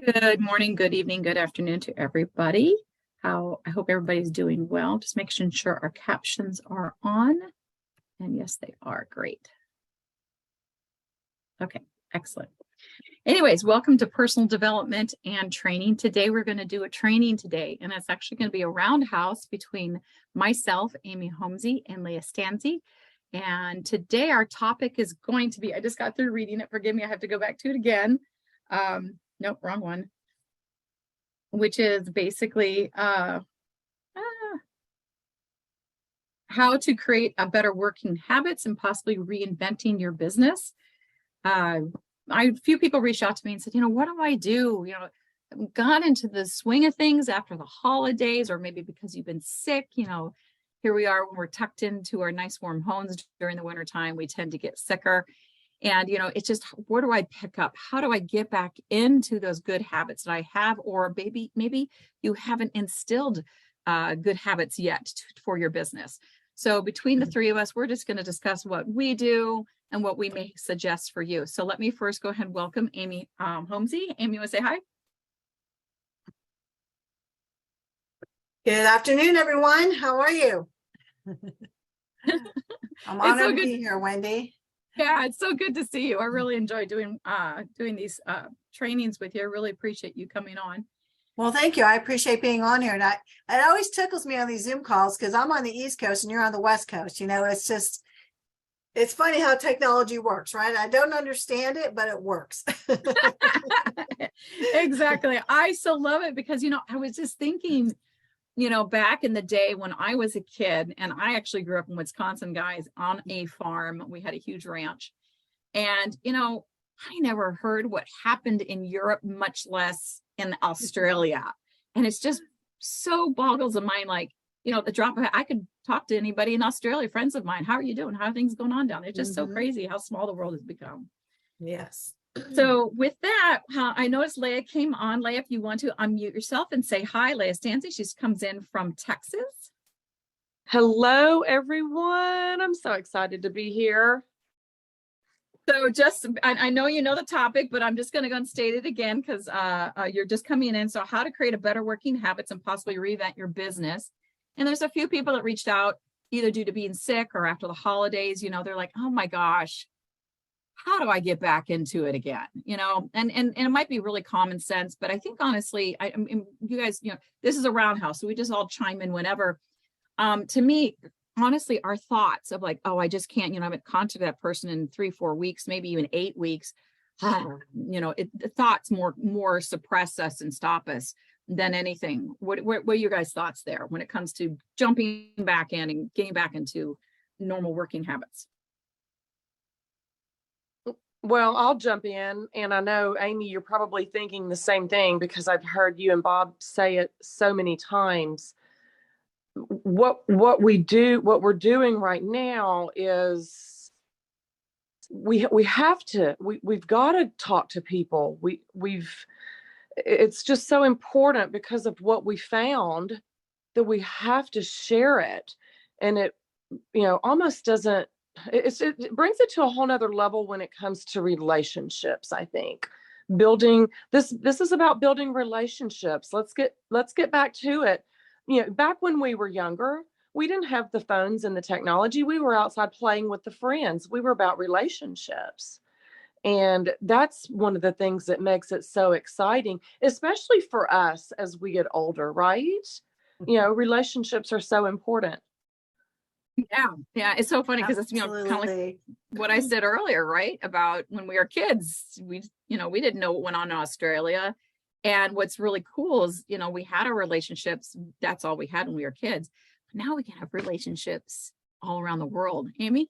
Good morning, good evening, good afternoon to everybody. I hope everybody's doing well. Just making sure our captions are on. And yes, they are. Great. Okay, excellent. Anyways, welcome to Personal Development and Training. Today we're going to do a training today, and it's actually going to be a roundhouse between myself, Amy Holmesy, and Leah Stanzi. And today our topic is going to be, I just got through reading it. Forgive me, I have to go back to it again. Nope, wrong one. Which is basically how to create a better working habits and possibly reinventing your business. A few people reached out to me and said, what do I do? Got into the swing of things after the holidays, or maybe because you've been sick. Here we are when we're tucked into our nice warm homes during the wintertime, we tend to get sicker. And, it's just, where do I pick up? How do I get back into those good habits that I have? Or maybe you haven't instilled good habits yet for your business. So between the three of us, we're just going to discuss what we do and what we may suggest for you. So let me first go ahead and welcome Amy Holmesy. Amy, you want to say hi? Good afternoon, everyone. How are you? I'm honored to be here, Wendy. Yeah, it's so good to see you. I really enjoy doing these trainings with you. I really appreciate you coming on. Well, thank you. I appreciate being on here. And it always tickles me on these Zoom calls because I'm on the East Coast and you're on the West Coast. It's funny how technology works, right? I don't understand it, but it works. Exactly. I so love it because, I was just thinking, back in the day when I was a kid, and I actually grew up in Wisconsin, guys, on a farm. We had a huge ranch. And, I never heard what happened in Europe, much less in Australia. And it's just so boggles the mind, like, the drop of, I could talk to anybody in Australia, friends of mine. How are you doing? How are things going on down there? It's just so crazy how small the world has become. Yes. So with that, I noticed Leah came on. Leah, if you want to unmute yourself and say hi, Leah Stanzi. She comes in from Texas. Hello, everyone. I'm so excited to be here. So I know you know the topic, but I'm just going to go and state it again because you're just coming in. So how to create a better working habits and possibly reinvent your business. And there's a few people that reached out either due to being sick or after the holidays. They're like, oh my gosh, how do I get back into it again? And it might be really common sense, but I think honestly, I mean, you guys, this is a roundhouse, so we just all chime in whenever. To me, honestly, our thoughts of like, oh, I just can't, I haven't contacted that person in 3-4 weeks, maybe even 8 weeks. The thoughts more suppress us and stop us than anything. What are your guys' thoughts there when it comes to jumping back in and getting back into normal working habits? Well, I'll jump in, and I know, Amy, you're probably thinking the same thing because I've heard you and Bob say it so many times. What we're doing right now is we've got to talk to people. It's just so important because of what we found that we have to share it, and it almost doesn't. It brings it to a whole nother level when it comes to relationships. I think building this is about building relationships. Let's get back to it. Back when we were younger, we didn't have the phones and the technology. We were outside playing with the friends. We were about relationships. And that's one of the things that makes it so exciting, especially for us as we get older, right? Relationships are so important. Yeah. It's so funny because it's, kind of like what I said earlier, right? About when we were kids, we didn't know what went on in Australia. And what's really cool is, we had our relationships. That's all we had when we were kids. But now we can have relationships all around the world. Amy?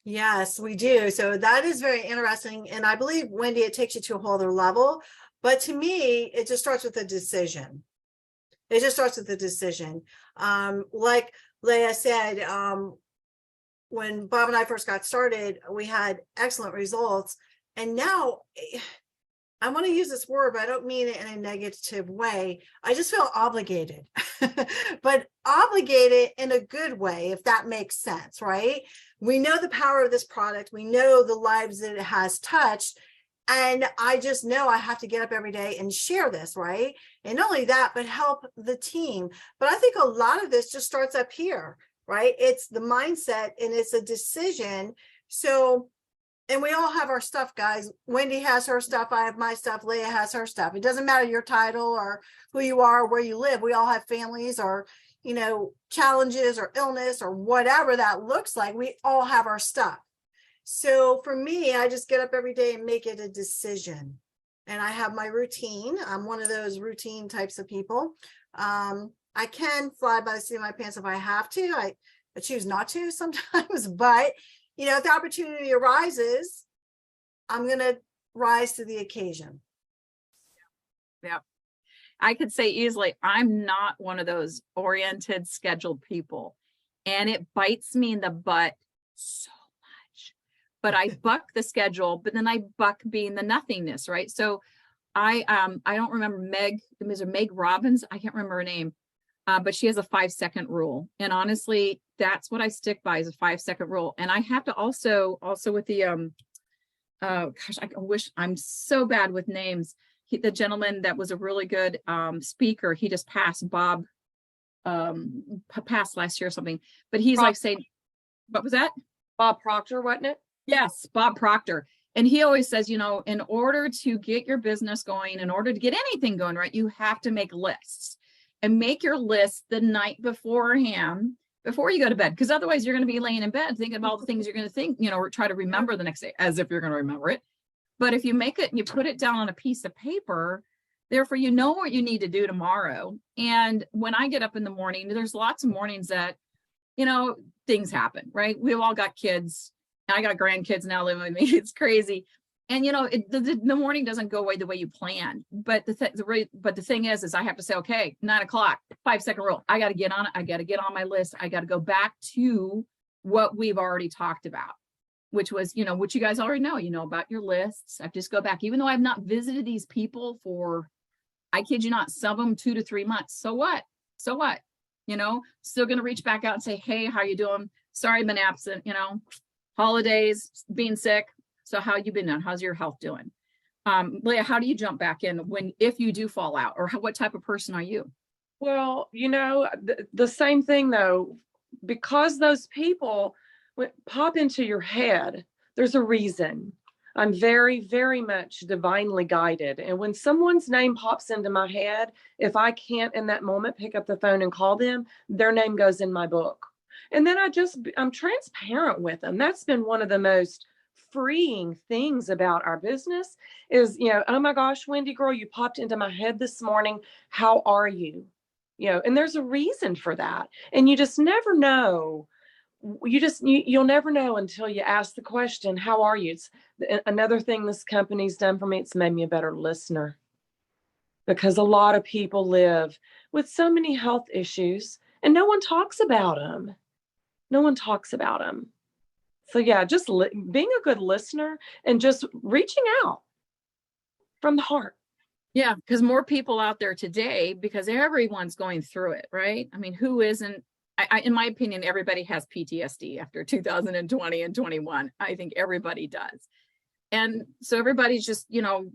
Yes, we do. So that is very interesting. And I believe, Wendy, it takes you to a whole other level. But to me, it just starts with a decision. It just starts with a decision. Like Leah said, when Bob and I first got started, we had excellent results. And now, I want to use this word, but I don't mean it in a negative way. I just feel obligated, but obligated in a good way, if that makes sense, right? We know the power of this product. We know the lives that it has touched. And I just know I have to get up every day and share this, right? And not only that, but help the team. But I think a lot of this just starts up here, right? It's the mindset and it's a decision. So, and we all have our stuff, guys. Wendy has her stuff. I have my stuff. Leah has her stuff. It doesn't matter your title or who you are, or where you live. We all have families or, you know, challenges or illness or whatever that looks like. We all have our stuff. So for me, I just get up every day and make it a decision. And I have my routine. I'm one of those routine types of people. I can fly by the seat of my pants if I have to. I choose not to sometimes, but you know, if the opportunity arises, I'm going to rise to the occasion. Yeah. I could say easily, I'm not one of those oriented, scheduled people. And it bites me in the butt so much. But I buck the schedule, but then I buck being the nothingness, right? So I don't remember Meg Robbins. I can't remember her name. But she has a 5-second rule. And honestly, that's what I stick by, is a 5-second rule. And I have to also with the, gosh, I wish, I'm so bad with names. The gentleman that was a really good speaker, he just passed, Bob, passed last year or something, but he's like saying, what was that? Bob Proctor, wasn't it? Yes, Bob Proctor. And he always says, you know, in order to get your business going, in order to get anything going, right, you have to make lists. And make your list the night beforehand, before you go to bed, because otherwise you're going to be laying in bed thinking about all the things you're going to think, you know, or try to remember the next day as if you're going to remember it. But if you make it and you put it down on a piece of paper, therefore, you know what you need to do tomorrow. And when I get up in the morning, there's lots of mornings that, you know, things happen, right? We've all got kids. I got grandkids now living with me. It's crazy. And, you know, the morning doesn't go away the way you planned. But the thing is I have to say, okay, 9 o'clock, 5-second rule. I got to get on it. I got to get on my list. I got to go back to what we've already talked about, which was, you know, what you guys already know, you know, about your lists. I just go back, even though I've not visited these people for, I kid you not, some of them 2 to 3 months. So what? So what? You know, still going to reach back out and say, hey, how you doing? Sorry, I've been absent, you know, holidays, being sick. So how you been doing? How's your health doing? Leah, how do you jump back in if you do fall out, or what type of person are you? Well, you know, the same thing though, because those people pop into your head, there's a reason. I'm very, very much divinely guided. And when someone's name pops into my head, if I can't in that moment pick up the phone and call them, their name goes in my book. And then I'm transparent with them. That's been one of the most freeing things about our business is, you know, oh my gosh, Wendy girl, you popped into my head this morning. How are you? You know, and there's a reason for that. And you just never know. You'll never know until you ask the question, how are you? It's another thing this company's done for me. It's made me a better listener, because a lot of people live with so many health issues and no one talks about them. No one talks about them. So yeah, just being a good listener and just reaching out from the heart. Yeah, because more people out there today, because everyone's going through it, right? I mean, who isn't? In my opinion, everybody has PTSD after 2020 and 21. I think everybody does. And so everybody's just, you know,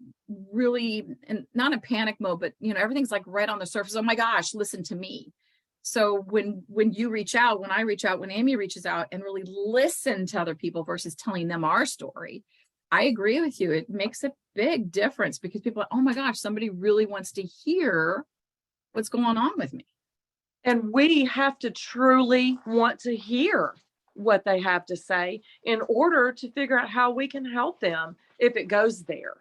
really, and not in panic mode, but, you know, everything's like right on the surface. Oh my gosh, listen to me. So when you reach out, when I reach out, when Amy reaches out and really listen to other people versus telling them our story, I agree with you. It makes a big difference, because people are, oh my gosh, somebody really wants to hear what's going on with me. And we have to truly want to hear what they have to say in order to figure out how we can help them if it goes there.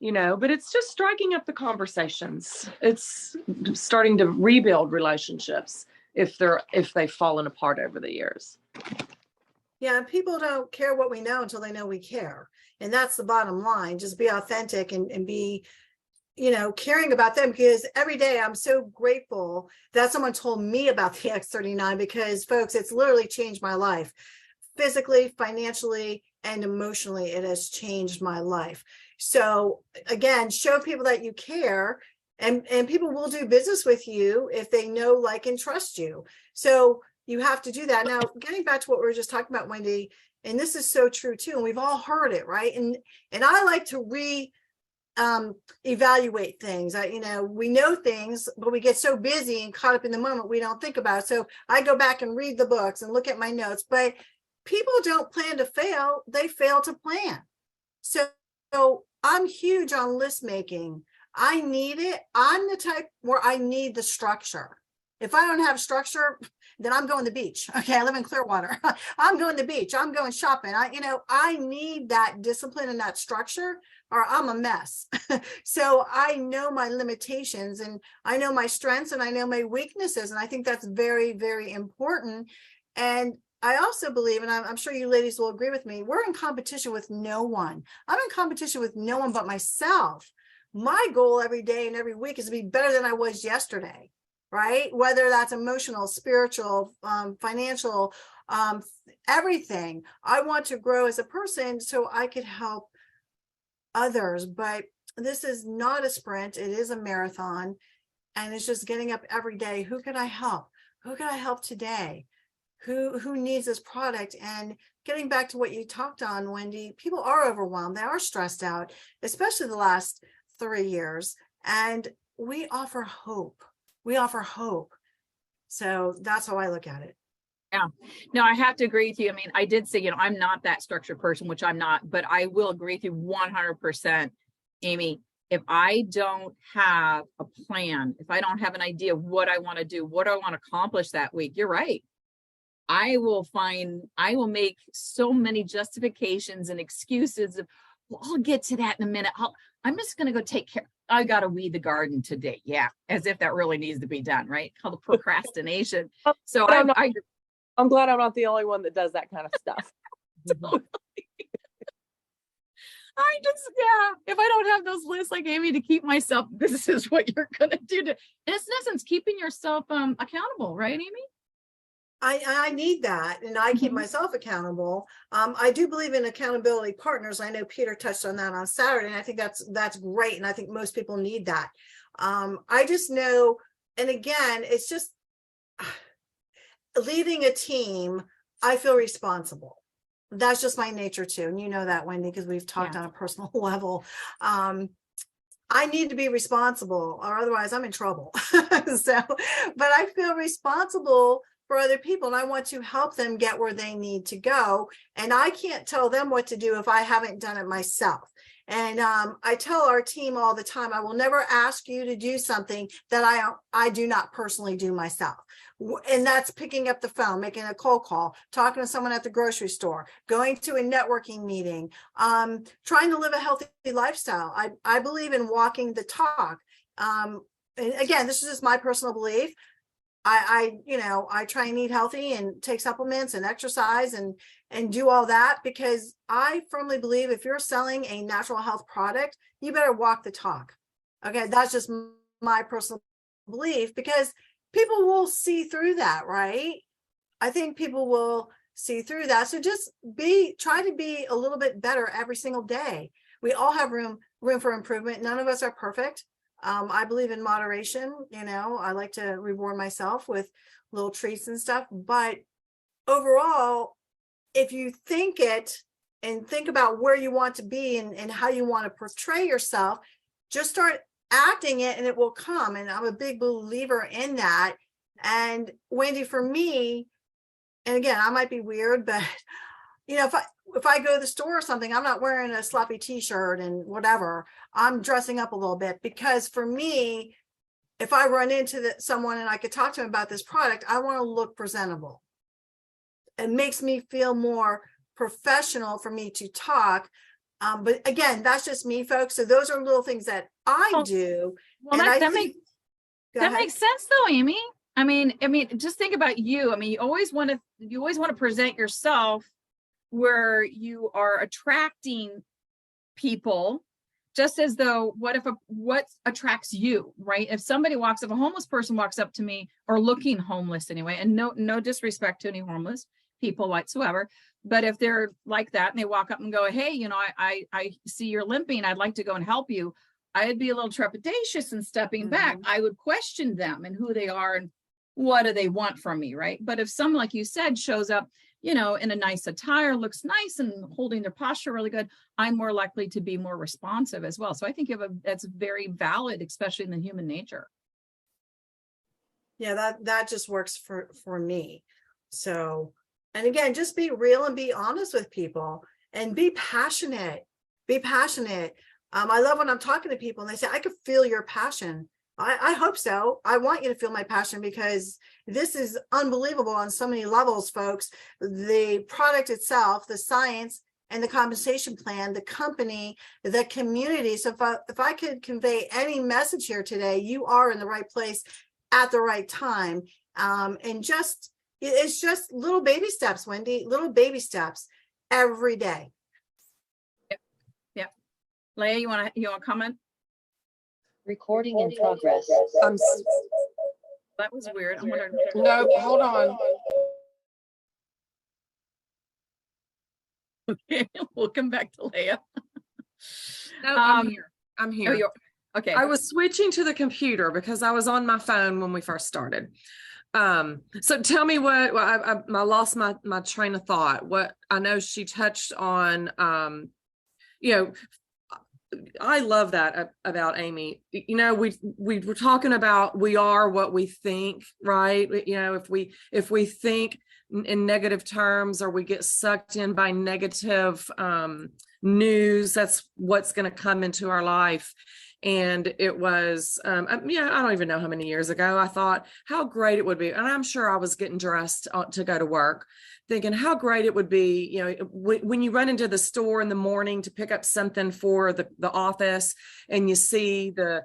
You know, but it's just striking up the conversations. It's starting to rebuild relationships if they've fallen apart over the years. Yeah, people don't care what we know until they know we care. And that's the bottom line. Just be authentic and be, you know, caring about them, because every day I'm so grateful that someone told me about the X39, because folks, it's literally changed my life physically, financially, and emotionally. It has changed my life. So again, show people that you care, and people will do business with you if they know, like, and trust you. So you have to do that. Now, getting back to what we were just talking about, Wendy, and this is so true too, and we've all heard it, right? And I like to evaluate things. We know things, but we get so busy and caught up in the moment, we don't think about it. So I go back and read the books and look at my notes, but people don't plan to fail, they fail to plan. So I'm huge on list making. I need it. I'm the type where I need the structure. If I don't have structure, then I'm going to the beach. Okay, I live in Clearwater. I'm going to the beach. I'm going shopping. I need that discipline and that structure, or I'm a mess. So I know my limitations, and I know my strengths, and I know my weaknesses. And I think that's very, very important. And I also believe, and I'm sure you ladies will agree with me, we're in competition with no one. I'm in competition with no one but myself. My goal every day and every week is to be better than I was yesterday. Right? Whether that's emotional, spiritual, financial, everything. I want to grow as a person so I could help others. But this is not a sprint. It is a marathon. And it's just getting up every day. Who can I help? Who can I help today? Who needs this product? And getting back to what you talked on, Wendy, people are overwhelmed. They are stressed out, especially the last 3 years. And we offer hope. We offer hope. So that's how I look at it. Yeah, no, I have to agree with you. I mean, I did say, I'm not that structured person, which I'm not, but I will agree with you 100%, Amy. If I don't have a plan, if I don't have an idea of what I want to do, what I want to accomplish that week, you're right. I will make so many justifications and excuses of, well, I'll get to that in a minute. I'm just going to go take care. I got to weed the garden today. Yeah. As if that really needs to be done, right? Called procrastination. So I'm glad I'm not the only one that does that kind of stuff. Totally. If I don't have those lists like Amy to keep myself, this is what you're going to do. And it's in essence, keeping yourself accountable, right, Amy? I need that, and I keep myself accountable. I do believe in accountability partners. I know Peter touched on that on Saturday, and I think that's great, and I think most people need that. I just know, and again, it's just leading a team. I feel responsible. That's just my nature too, and you know that, Wendy, because we've talked on a personal level. I need to be responsible, or otherwise I'm in trouble. But I feel responsible for other people, and I want to help them get where they need to go. And I can't tell them what to do if I haven't done it myself. And I tell our team all the time, I will never ask you to do something that I do not personally do myself. And that's picking up the phone, making a cold call, talking to someone at the grocery store, going to a networking meeting, trying to live a healthy lifestyle. I believe in walking the talk. And again, this is just my personal belief. I try and eat healthy and take supplements and exercise and do all that, because I firmly believe if you're selling a natural health product, you better walk the talk. Okay. That's just my personal belief, because people will see through that, right? I think people will see through that. So just try to be a little bit better every single day. We all have room for improvement. None of us are perfect. I believe in moderation. I like to reward myself with little treats and stuff. But overall, if you think it and think about where you want to be and how you want to portray yourself, just start acting it and it will come. And I'm a big believer in that. And Wendy, for me, and again, I might be weird, but if I go to the store or something, I'm not wearing a sloppy t-shirt and whatever. I'm dressing up a little bit, because for me, if I run into someone and I could talk to them about this product, I want to look presentable. It makes me feel more professional for me to talk. But again, that's just me, folks. So those are little things that I do. Well, that makes sense though, Amy. I mean, just think about you. I mean, you always want to present yourself where you are attracting people, just as though what attracts you, right? If a homeless person walks up to me, or looking homeless anyway, and no disrespect to any homeless people whatsoever, but if they're like that and they walk up and go, hey, I see you're limping, I'd like to go and help you, I'd be a little trepidatious in stepping back. I would question them and who they are and what do they want from me, right? But if someone, like you said, shows up, in a nice attire, looks nice and holding their posture really good, I'm more likely to be more responsive as well. So I think that's very valid, especially in the human nature. Yeah, that just works for me. So, and again, just be real and be honest with people and be passionate. Be passionate. I love when I'm talking to people and they say, I could feel your passion. I hope so. I want you to feel my passion because this is unbelievable on so many levels, folks. The product itself, the science, and the compensation plan, the company, the community. So if I could convey any message here today, you are in the right place at the right time. And it's just little baby steps, Wendy, little baby steps every day. Yep. Leah, you want to comment? Recording in progress. That was weird. I'm wondering. No, hold on. Okay, we'll come back to Leah. No, I'm here. I'm here. Okay. I was switching to the computer because I was on my phone when we first started. So tell me what I lost my train of thought. What I know she touched on, I love that about Amy. We were talking about we are what we think, right? If we think in negative terms or we get sucked in by negative news, that's what's going to come into our life. And it was, I don't even know how many years ago, I thought how great it would be. And I'm sure I was getting dressed to go to work, thinking how great it would be, when you run into the store in the morning to pick up something for the office and you see the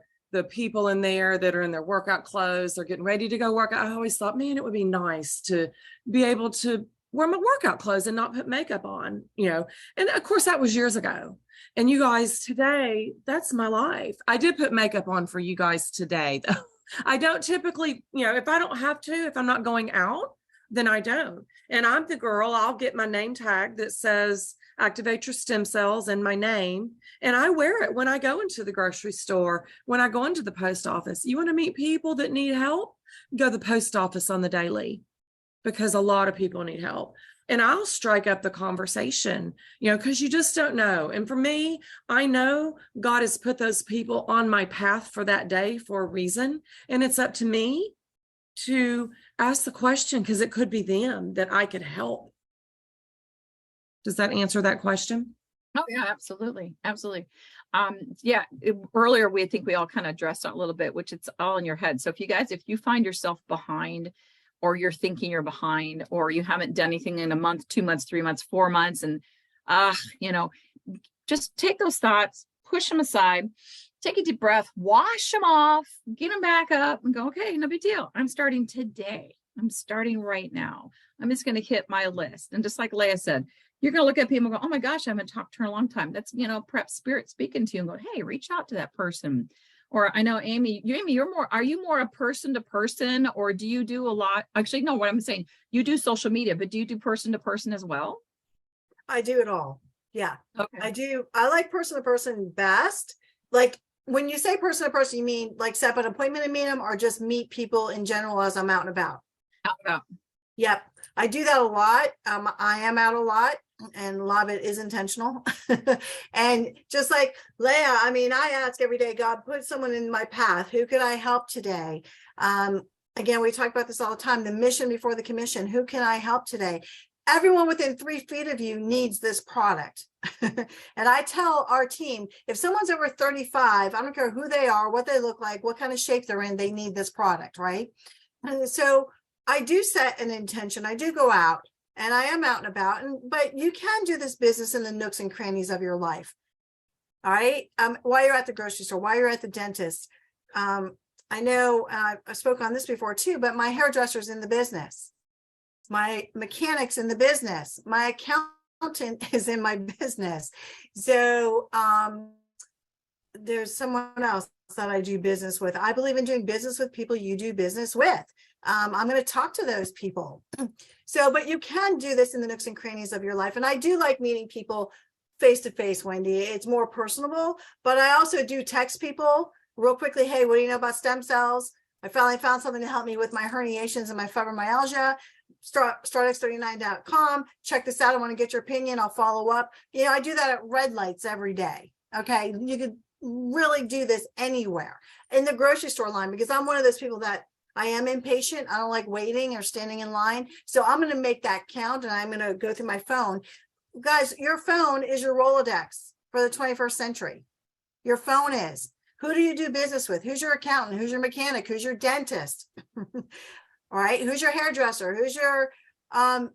people in there that are in their workout clothes, they're getting ready to go work. I always thought, man, it would be nice to be able to wear my workout clothes and not put makeup on, and of course that was years ago. And you guys, today, that's my life. I did put makeup on for you guys today, though. I don't typically, if I don't have to, if I'm not going out, then I don't. And I'm the girl, I'll get my name tag that says activate your stem cells and my name. And I wear it when I go into the grocery store, when I go into the post office. You want to meet people that need help? Go to the post office on the daily, because a lot of people need help. And I'll strike up the conversation, because you just don't know. And for me, I know God has put those people on my path for that day for a reason. And it's up to me to ask the question, because it could be them that I could help. Does that answer that question? Oh yeah, absolutely. Absolutely. Earlier I think we all kind of addressed it a little bit, which it's all in your head. So if you find yourself behind, or you're thinking you're behind, or you haven't done anything in a month, 2 months, 3 months, 4 months, and just take those thoughts, push them aside, take a deep breath, wash them off, get them back up and go, okay, no big deal. I'm starting today. I'm starting right now. I'm just going to hit my list. And just like Leah said, you're going to look at people and go, oh my gosh, I haven't talked to her in a long time. That's, perhaps spirit speaking to you and go, hey, reach out to that person. Or I know Amy, are you more a person to person, or do you do a lot? Actually, no, what I'm saying, you do social media, but do you do person to person as well? I do it all. Yeah, okay. I do. I like person to person best. Like when you say person to person, you mean like set up an appointment and meet them, or just meet people in general as I'm out and about? Out and about. Yep. I do that a lot. I am out a lot, and a lot of it is intentional. And just like Leah, I ask every day, God, put someone in my path. Who could I help today? Again, we talk about this all the time, the mission before the commission. Who can I help today? Everyone within 3 feet of you needs this product. And I tell our team, if someone's over 35, I don't care who they are, what they look like, what kind of shape they're in, they need this product, right? And so I do set an intention. I do go out, and I am out and about, but you can do this business in the nooks and crannies of your life. All right. While you're at the grocery store, while you're at the dentist. I know I spoke on this before too, but my hairdresser's in the business. My mechanic's in the business. My accountant is in my business. So there's someone else that I do business with. I believe in doing business with people you do business with. I'm going to talk to those people. So, but you can do this in the nooks and crannies of your life. And I do like meeting people face to face, Wendy. It's more personable, but I also do text people real quickly. Hey, what do you know about stem cells? I finally found something to help me with my herniations and my fibromyalgia. startx39.com. Check this out. I want to get your opinion. I'll follow up. I do that at red lights every day. Okay. You could really do this anywhere in the grocery store line, because I'm one of those people that I am impatient. I don't like waiting or standing in line. So I'm going to make that count, and I'm going to go through my phone. Guys, your phone is your Rolodex for the 21st century. Your phone is. Who do you do business with? Who's your accountant? Who's your mechanic? Who's your dentist? All right. Who's your hairdresser? Who's your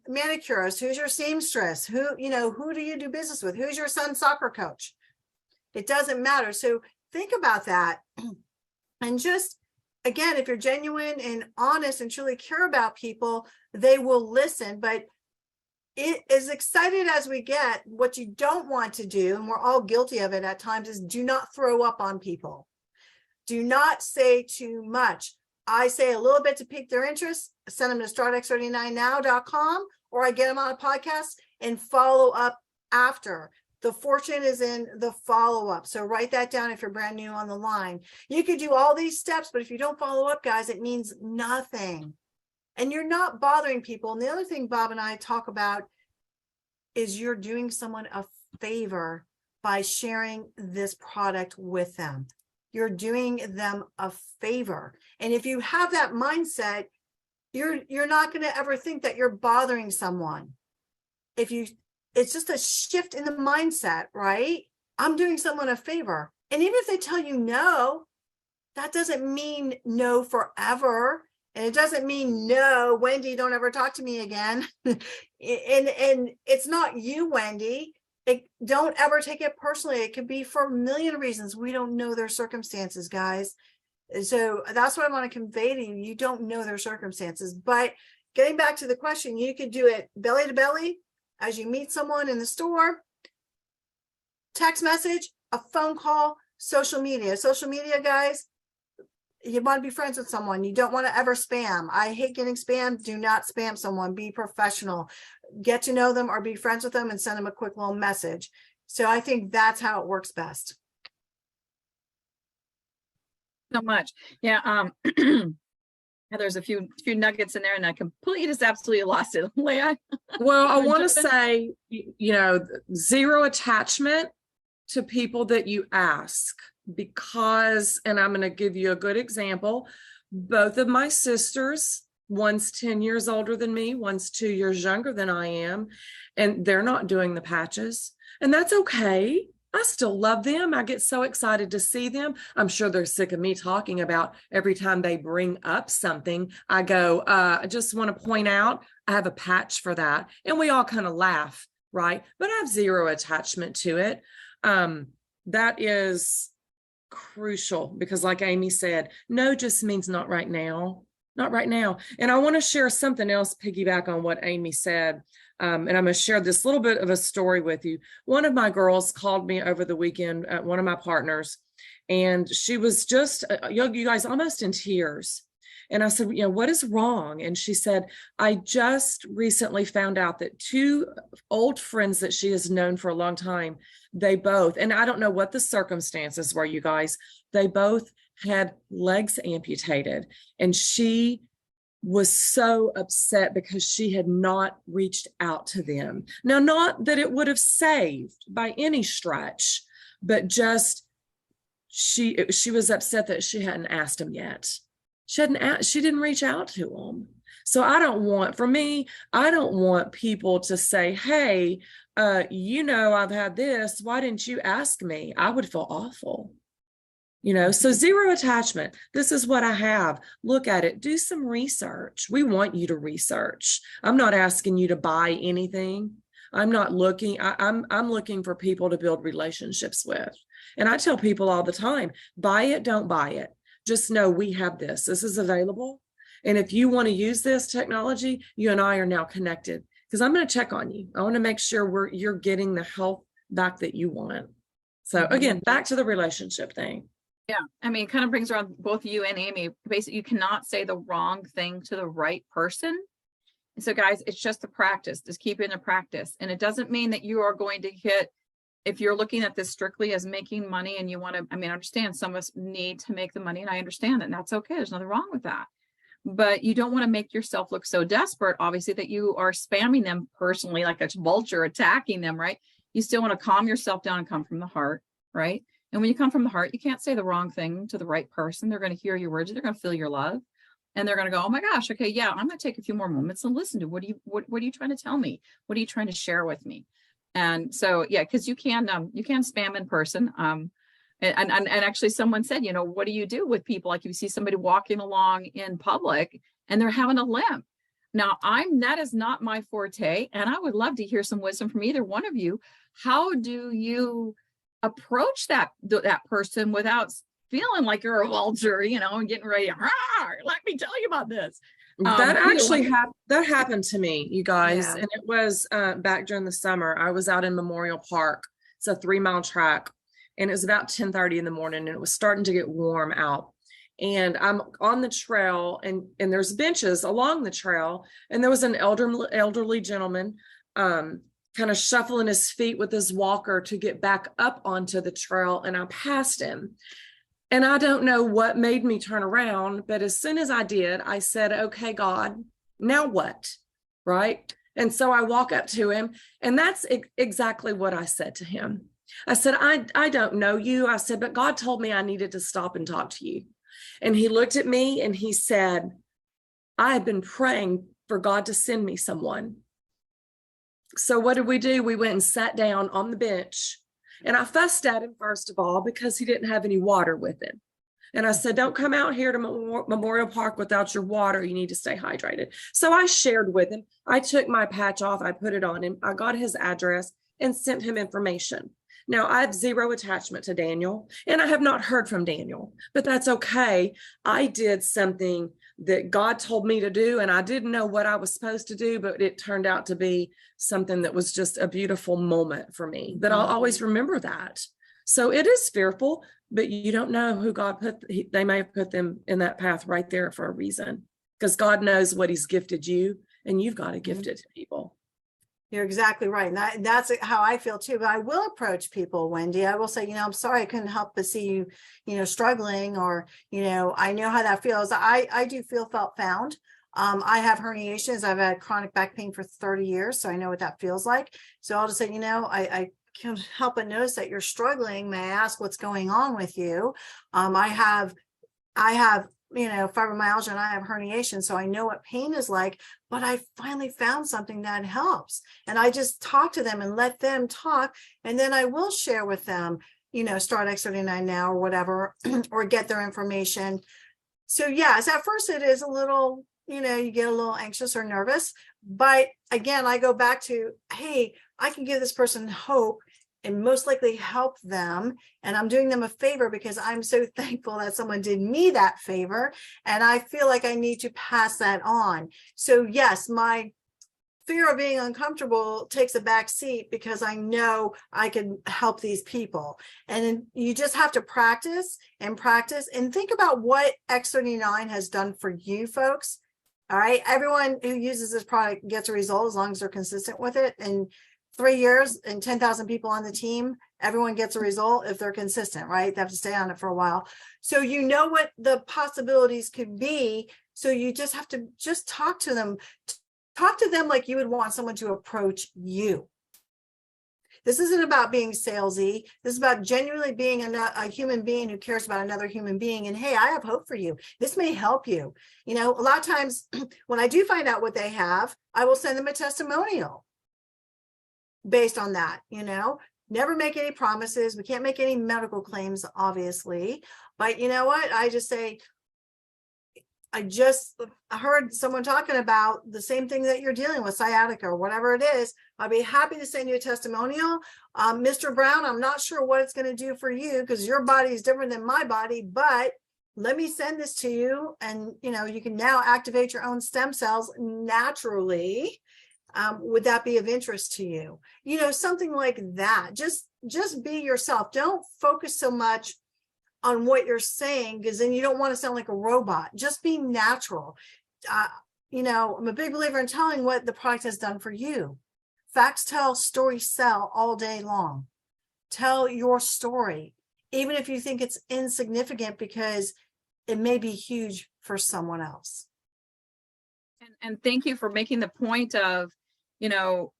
manicurist? Who's your seamstress? Who do you do business with? Who's your son's soccer coach? It doesn't matter. So think about that. And just, again, if you're genuine and honest and truly care about people, they will listen. But it, as excited as we get, what you don't want to do, and we're all guilty of it at times, is do not throw up on people. Do not say too much. I say a little bit to pique their interest, send them to startx39now.com, or I get them on a podcast and follow up after. The fortune is in the follow-up. So write that down if you're brand new on the line. You could do all these steps, but if you don't follow up, guys, it means nothing. And you're not bothering people. And the other thing Bob and I talk about is you're doing someone a favor by sharing this product with them. You're doing them a favor. And if you have that mindset, you're not going to ever think that you're bothering someone. It's just a shift in the mindset, right? I'm doing someone a favor. And even if they tell you no, that doesn't mean no forever. And it doesn't mean no, Wendy, don't ever talk to me again. and it's not you, Wendy. Don't ever take it personally. It could be for a million reasons. We don't know their circumstances, guys. So that's what I want to convey to you. You don't know their circumstances. But getting back to the question, you could do it belly to belly as you meet someone in the store, text message, a phone call, social media. Social media, guys, you want to be friends with someone. You don't want to ever spam. I hate getting spam. Do not spam someone. Be professional. Get to know them or be friends with them and send them a quick little message. So I think that's how it works best. So much. Yeah. There's a few nuggets in there, and I completely just absolutely lost it. Leah? Well, I want to say, zero attachment to people that you ask, because, and I'm going to give you a good example. Both of my sisters, one's 10 years older than me, one's 2 years younger than I am, and they're not doing the patches. And that's okay. I still love them. I get so excited to see them. I'm sure they're sick of me talking about every time they bring up something. I go, I just want to point out, I have a patch for that. And we all kind of laugh, right? But I have zero attachment to it. That is crucial, because like Amy said, no just means not right now. Not right now. And I want to share something else, piggyback on what Amy said. And I'm going to share this little bit of a story with you. One of my girls called me over the weekend, one of my partners, and she was just, you guys, almost in tears. And I said, what is wrong? And she said, I just recently found out that two old friends that she has known for a long time, they both, and I don't know what the circumstances were, you guys, they both had legs amputated, and she was so upset because she had not reached out to them. Now, not that it would have saved by any stretch, but just she was upset that she hadn't asked them yet. She didn't reach out to them. So I don't want people to say, hey, I've had this, why didn't you ask me? I would feel awful. So zero attachment. This is what I have. Look at it. Do some research. We want you to research. I'm not asking you to buy anything. I'm not looking. I'm looking for people to build relationships with. And I tell people all the time, buy it, don't buy it. Just know we have this. This is available. And if you want to use this technology, you and I are now connected, because I'm going to check on you. I want to make sure you're getting the health back that you want. So again, back to the relationship thing. Yeah. I mean, it kind of brings around both you and Amy. Basically, you cannot say the wrong thing to the right person. And so guys, it's just the practice. Just keep it in a practice. And it doesn't mean that you are going to hit, if you're looking at this strictly as making money and you want to, I understand some of us need to make the money, and I understand that, and that's okay. There's nothing wrong with that. but you don't want to make yourself look so desperate, obviously, that you are spamming them personally, like a vulture attacking them, right? You still want to calm yourself down and come from the heart, right? And when you come from the heart, you can't say the wrong thing to the right person. They're going to hear your words. They're going to feel your love. And they're going to go, oh my gosh, okay, yeah, I'm going to take a few more moments and listen to what are you trying to tell me? What are you trying to share with me? And so, yeah, because you can spam in person. And actually someone said, what do you do with people? Like if you see somebody walking along in public and they're having a limp. Now that is not my forte. And I would love to hear some wisdom from either one of you. How do you approach that person without feeling like you're a vulture, and getting ready, let me tell you about this. That actually that happened to me, you guys. Yeah. And it was back during the summer. I was out in Memorial Park. It's a 3-mile track. And it was about 10:30 in the morning, and it was starting to get warm out. And I'm on the trail, and there's benches along the trail. And there was an elderly gentleman kind of shuffling his feet with his walker to get back up onto the trail. And I passed him. And I don't know what made me turn around, but as soon as I did, I said, okay, God, now what? Right? And so I walk up to him, and that's exactly what I said to him. I said, I don't know you. I said, but God told me I needed to stop and talk to you. And he looked at me and he said, I have been praying for God to send me someone. So what did we do? We went and sat down on the bench. And I fussed at him, first of all, because he didn't have any water with him. And I said, don't come out here to Memorial Park without your water. You need to stay hydrated. So I shared with him. I took my patch off. I put it on him. I got his address and sent him information. Now, I have zero attachment to Daniel, and I have not heard from Daniel, but that's okay. I did something that God told me to do, and I didn't know what I was supposed to do, but it turned out to be something that was just a beautiful moment for me, that I'll always remember that. So it is fearful, but you don't know who God they may have put them in that path right there for a reason, because God knows what he's gifted you, and you've got to gift it to people. You're exactly right. And that's how I feel too. But I will approach people, Wendy. I will say, I'm sorry, I couldn't help but see you, struggling, or, I know how that feels. I do feel felt found. I have herniations. I've had chronic back pain for 30 years. So I know what that feels like. So I'll just say, I can't help but notice that you're struggling. May I ask what's going on with you? I have fibromyalgia, and I have herniation, so I know what pain is like, but I finally found something that helps. And I just talk to them and let them talk. And then I will share with them, start X39 now or whatever, or get their information. So yes, at first it is a little, you get a little anxious or nervous, but again, I go back to, hey, I can give this person hope and most likely help them. And I'm doing them a favor because I'm so thankful that someone did me that favor. And I feel like I need to pass that on. So yes, my fear of being uncomfortable takes a back seat because I know I can help these people. And then you just have to practice and think about what X39 has done for you folks. All right. Everyone who uses this product gets a result as long as they're consistent with it. And 3 years and 10,000 people on the team, everyone gets a result if they're consistent, right? They have to stay on it for a while. So you know what the possibilities could be. So you just have to just talk to them like you would want someone to approach you. This isn't about being salesy. This is about genuinely being a human being who cares about another human being. And hey, I have hope for you. This may help you. A lot of times when I do find out what they have, I will send them a testimonial based on that. Never make any promises. We can't make any medical claims, obviously, but you know what? I just say, I just heard someone talking about the same thing that you're dealing with, sciatica or whatever it is. I'll be happy to send you a testimonial. Mr. Brown, I'm not sure what it's going to do for you because your body is different than my body, but let me send this to you. And, you can now activate your own stem cells naturally. Would that be of interest to you? Something like that. Just be yourself. Don't focus so much on what you're saying, because then you don't want to sound like a robot. Just be natural. I'm a big believer in telling what the product has done for you. Facts tell, stories sell all day long. Tell your story, even if you think it's insignificant, because it may be huge for someone else. And thank you for making the point of, you know,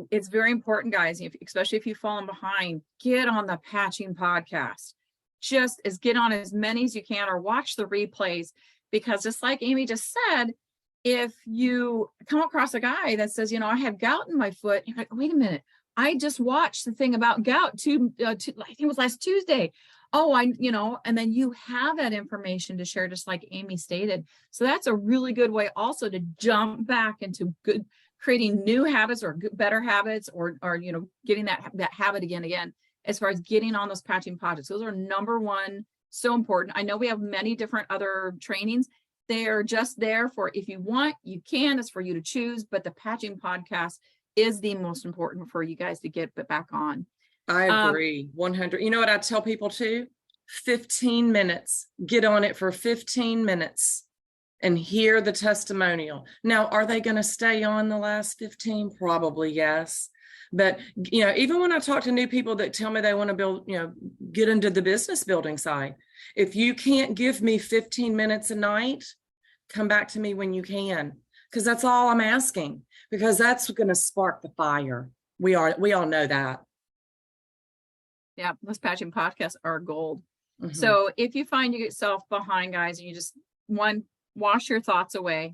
it's very important, guys, especially if you've fallen behind, get on the Patching podcast. Just get on as many as you can or watch the replays, because just like Amy just said, if you come across a guy that says, you know, I have gout in my foot, you're like, wait a minute, I just watched the thing about gout I think it was last Tuesday. Oh, and then you have that information to share, just like Amy stated. So that's a really good way also to jump back into creating new habits or better habits, or getting that habit again, as far as getting on those Patching podcasts. Those are number one, so important. I know we have many different other trainings. They are just there for, if you want, you can, it's for you to choose, but the Patching podcast is the most important for you guys to get back on. I agree 100. You know what I tell people too? 15 minutes, get on it for 15 minutes and hear the testimonial. Now, are they going to stay on the last 15? Probably yes. But, even when I talk to new people that tell me they want to build, get into the business building side, if you can't give me 15 minutes a night, come back to me when you can, because that's all I'm asking, because that's going to spark the fire. We all know that. Yeah, those Patching podcasts are gold. Mm-hmm. So if you find you get yourself behind, guys, and you just wash your thoughts away,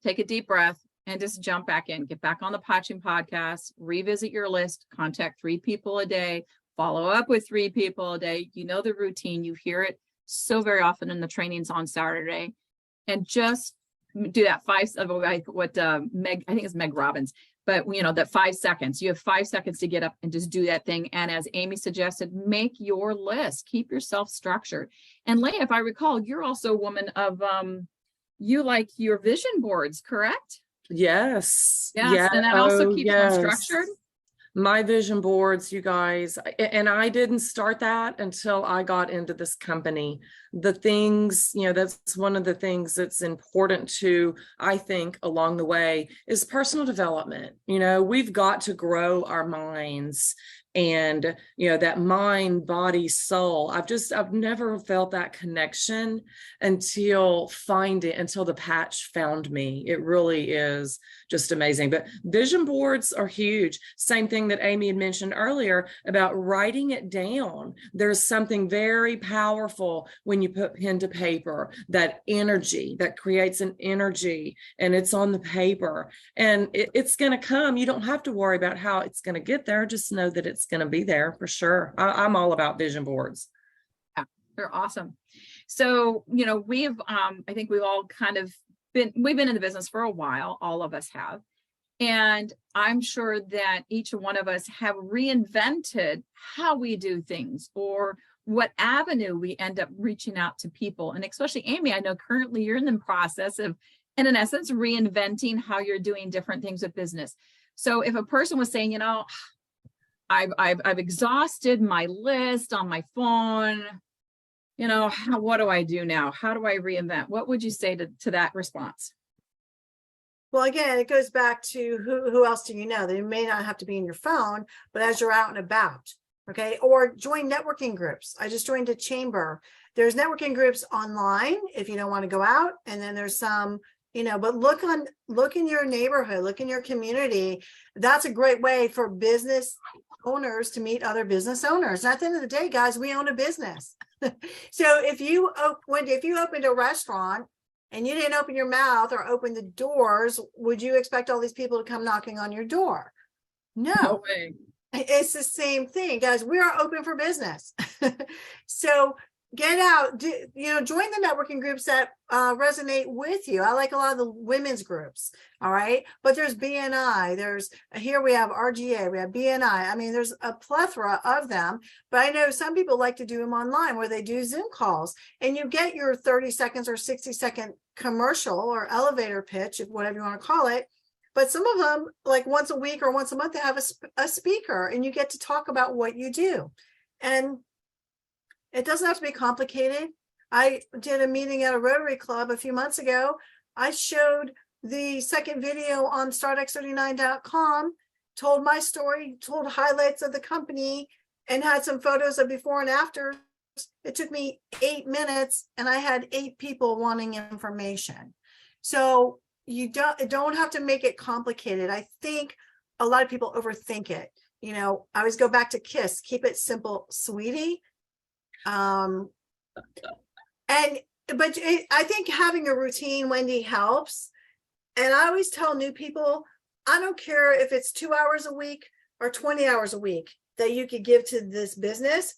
take a deep breath, and just jump back in, get back on the Patching podcast, revisit your list, contact 3 people a day, follow up with 3 people a day. You know the routine, you hear it so very often in the trainings on Saturday, and just do that 5 of like what Meg, I think it's Meg Robbins, but that 5 seconds, you have 5 seconds to get up and just do that thing. And as Amy suggested, make your list, keep yourself structured. And Leah, if I recall, you're also a woman of, you like your vision boards, correct? Yes. Yes. And that also keeps them structured. My vision boards, you guys, and I didn't start that until I got into this company. The things, that's one of the things that's important to, I think, along the way is personal development. We've got to grow our minds, and that mind, body, soul. I've never felt that connection until the patch found me. It really is just amazing. But vision boards are huge. Same thing that Amy had mentioned earlier about writing it down. There's something very powerful when you put pen to paper, that energy that creates an energy, and it's on the paper, and it's going to come. You don't have to worry about how it's going to get there. Just know that it's going to be there for sure. I'm all about vision boards. Yeah, they're awesome. So, we've, I think we've all we've been in the business for a while. All of us have. And I'm sure that each one of us have reinvented how we do things, or what avenue we end up reaching out to people. And especially Amy, I know currently you're in the process of, and in essence, reinventing how you're doing different things with business. So if a person was saying, I've exhausted my list on my phone, what do I do now? How do I reinvent? What would you say to that response? Well, again, it goes back to who else do you know? They may not have to be in your phone, but as you're out and about, okay? Or join networking groups. I just joined a chamber. There's networking groups online if you don't want to go out, and then there's some, but look in your neighborhood, look in your community. That's a great way for business owners to meet other business owners. And at the end of the day, guys, we own a business. So Wendy, if you opened a restaurant and you didn't open your mouth or open the doors, would you expect all these people to come knocking on your door? No way. It's the same thing, guys. We are open for business. So get out, join the networking groups that resonate with you. I like a lot of the women's groups. All right. But there's BNI, here we have RGA, we have BNI. I mean, there's a plethora of them, but I know some people like to do them online where they do Zoom calls, and you get your 30 seconds or 60-second commercial or elevator pitch, whatever you want to call it. But some of them, like once a week or once a month, they have a speaker, and you get to talk about what you do. And it doesn't have to be complicated. I did a meeting at a Rotary Club a few months ago. I showed the second video on startx39.com, told my story, told highlights of the company, and had some photos of before and after. It took me 8 minutes, and I had 8 people wanting information. So you don't have to make it complicated. I think a lot of people overthink it. You know, I always go back to KISS, keep it simple, sweetie. And I think having a routine, Wendy, helps. And I always tell new people, I don't care if it's 2 hours a week or 20 hours a week that you could give to this business.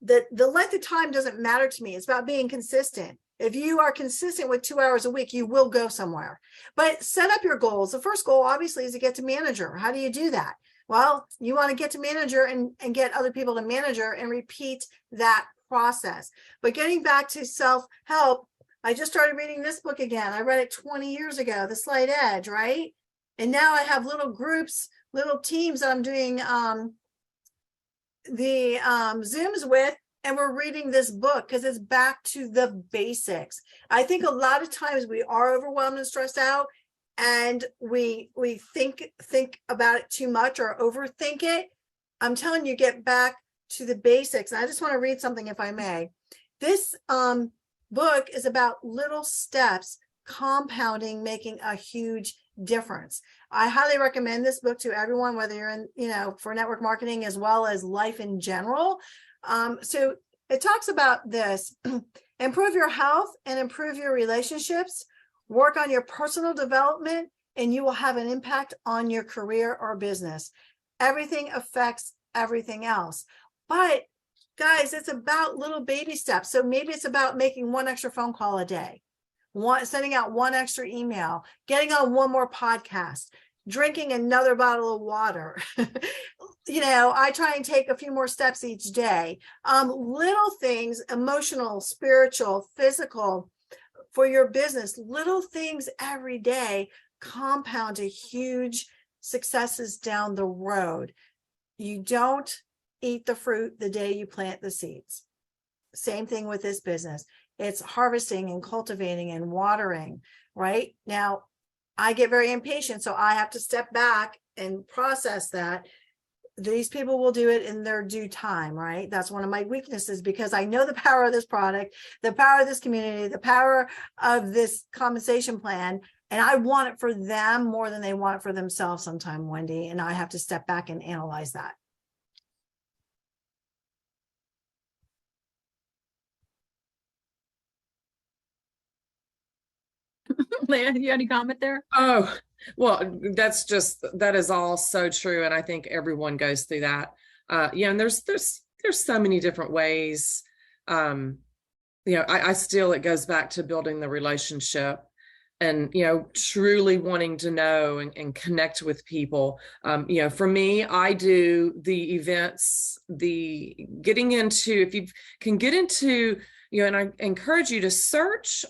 That the length of time doesn't matter to me. It's about being consistent. If you are consistent with 2 hours a week, you will go somewhere. But set up your goals. The first goal, obviously, is to get to manager. How do you do that? Well, you want to get to manager and get other people to manager and repeat that process. But getting back to self-help, I just started reading this book again. I read it 20 years ago, The Slight Edge, right? And now I have little groups, little teams that I'm doing the Zooms with, and we're reading this book because it's back to the basics. I think a lot of times we are overwhelmed and stressed out, and we think about it too much or overthink it. I'm telling you, get back to the basics. And I just want to read something, if I may. This book is about little steps compounding, making a huge difference. I highly recommend this book to everyone, whether you're in, you know, for network marketing as well as life in general. So it talks about this: improve your health and improve your relationships, work on your personal development, and you will have an impact on your career or business. Everything affects everything else. But guys, it's about little baby steps. So maybe it's about making one extra phone call a day, sending out one extra email, getting on one more podcast, drinking another bottle of water. You know, I try and take a few more steps each day. Little things, emotional, spiritual, physical, for your business, little things every day compound to huge successes down the road. You don't eat the fruit the day you plant the seeds. Same thing with this business. It's harvesting and cultivating and watering, right? Now, I get very impatient, so I have to step back and process that. These people will do it in their due time, right? That's one of my weaknesses, because I know the power of this product, the power of this community, the power of this compensation plan, and I want it for them more than they want it for themselves sometime, Wendy, and I have to step back and analyze that. Leah, you had any comment there? Oh, well, that is all so true. And I think everyone goes through that. Yeah, and there's so many different ways. I still, it goes back to building the relationship and, truly wanting to know and connect with people. For me, I do the events, if you can get into, and I encourage you to search,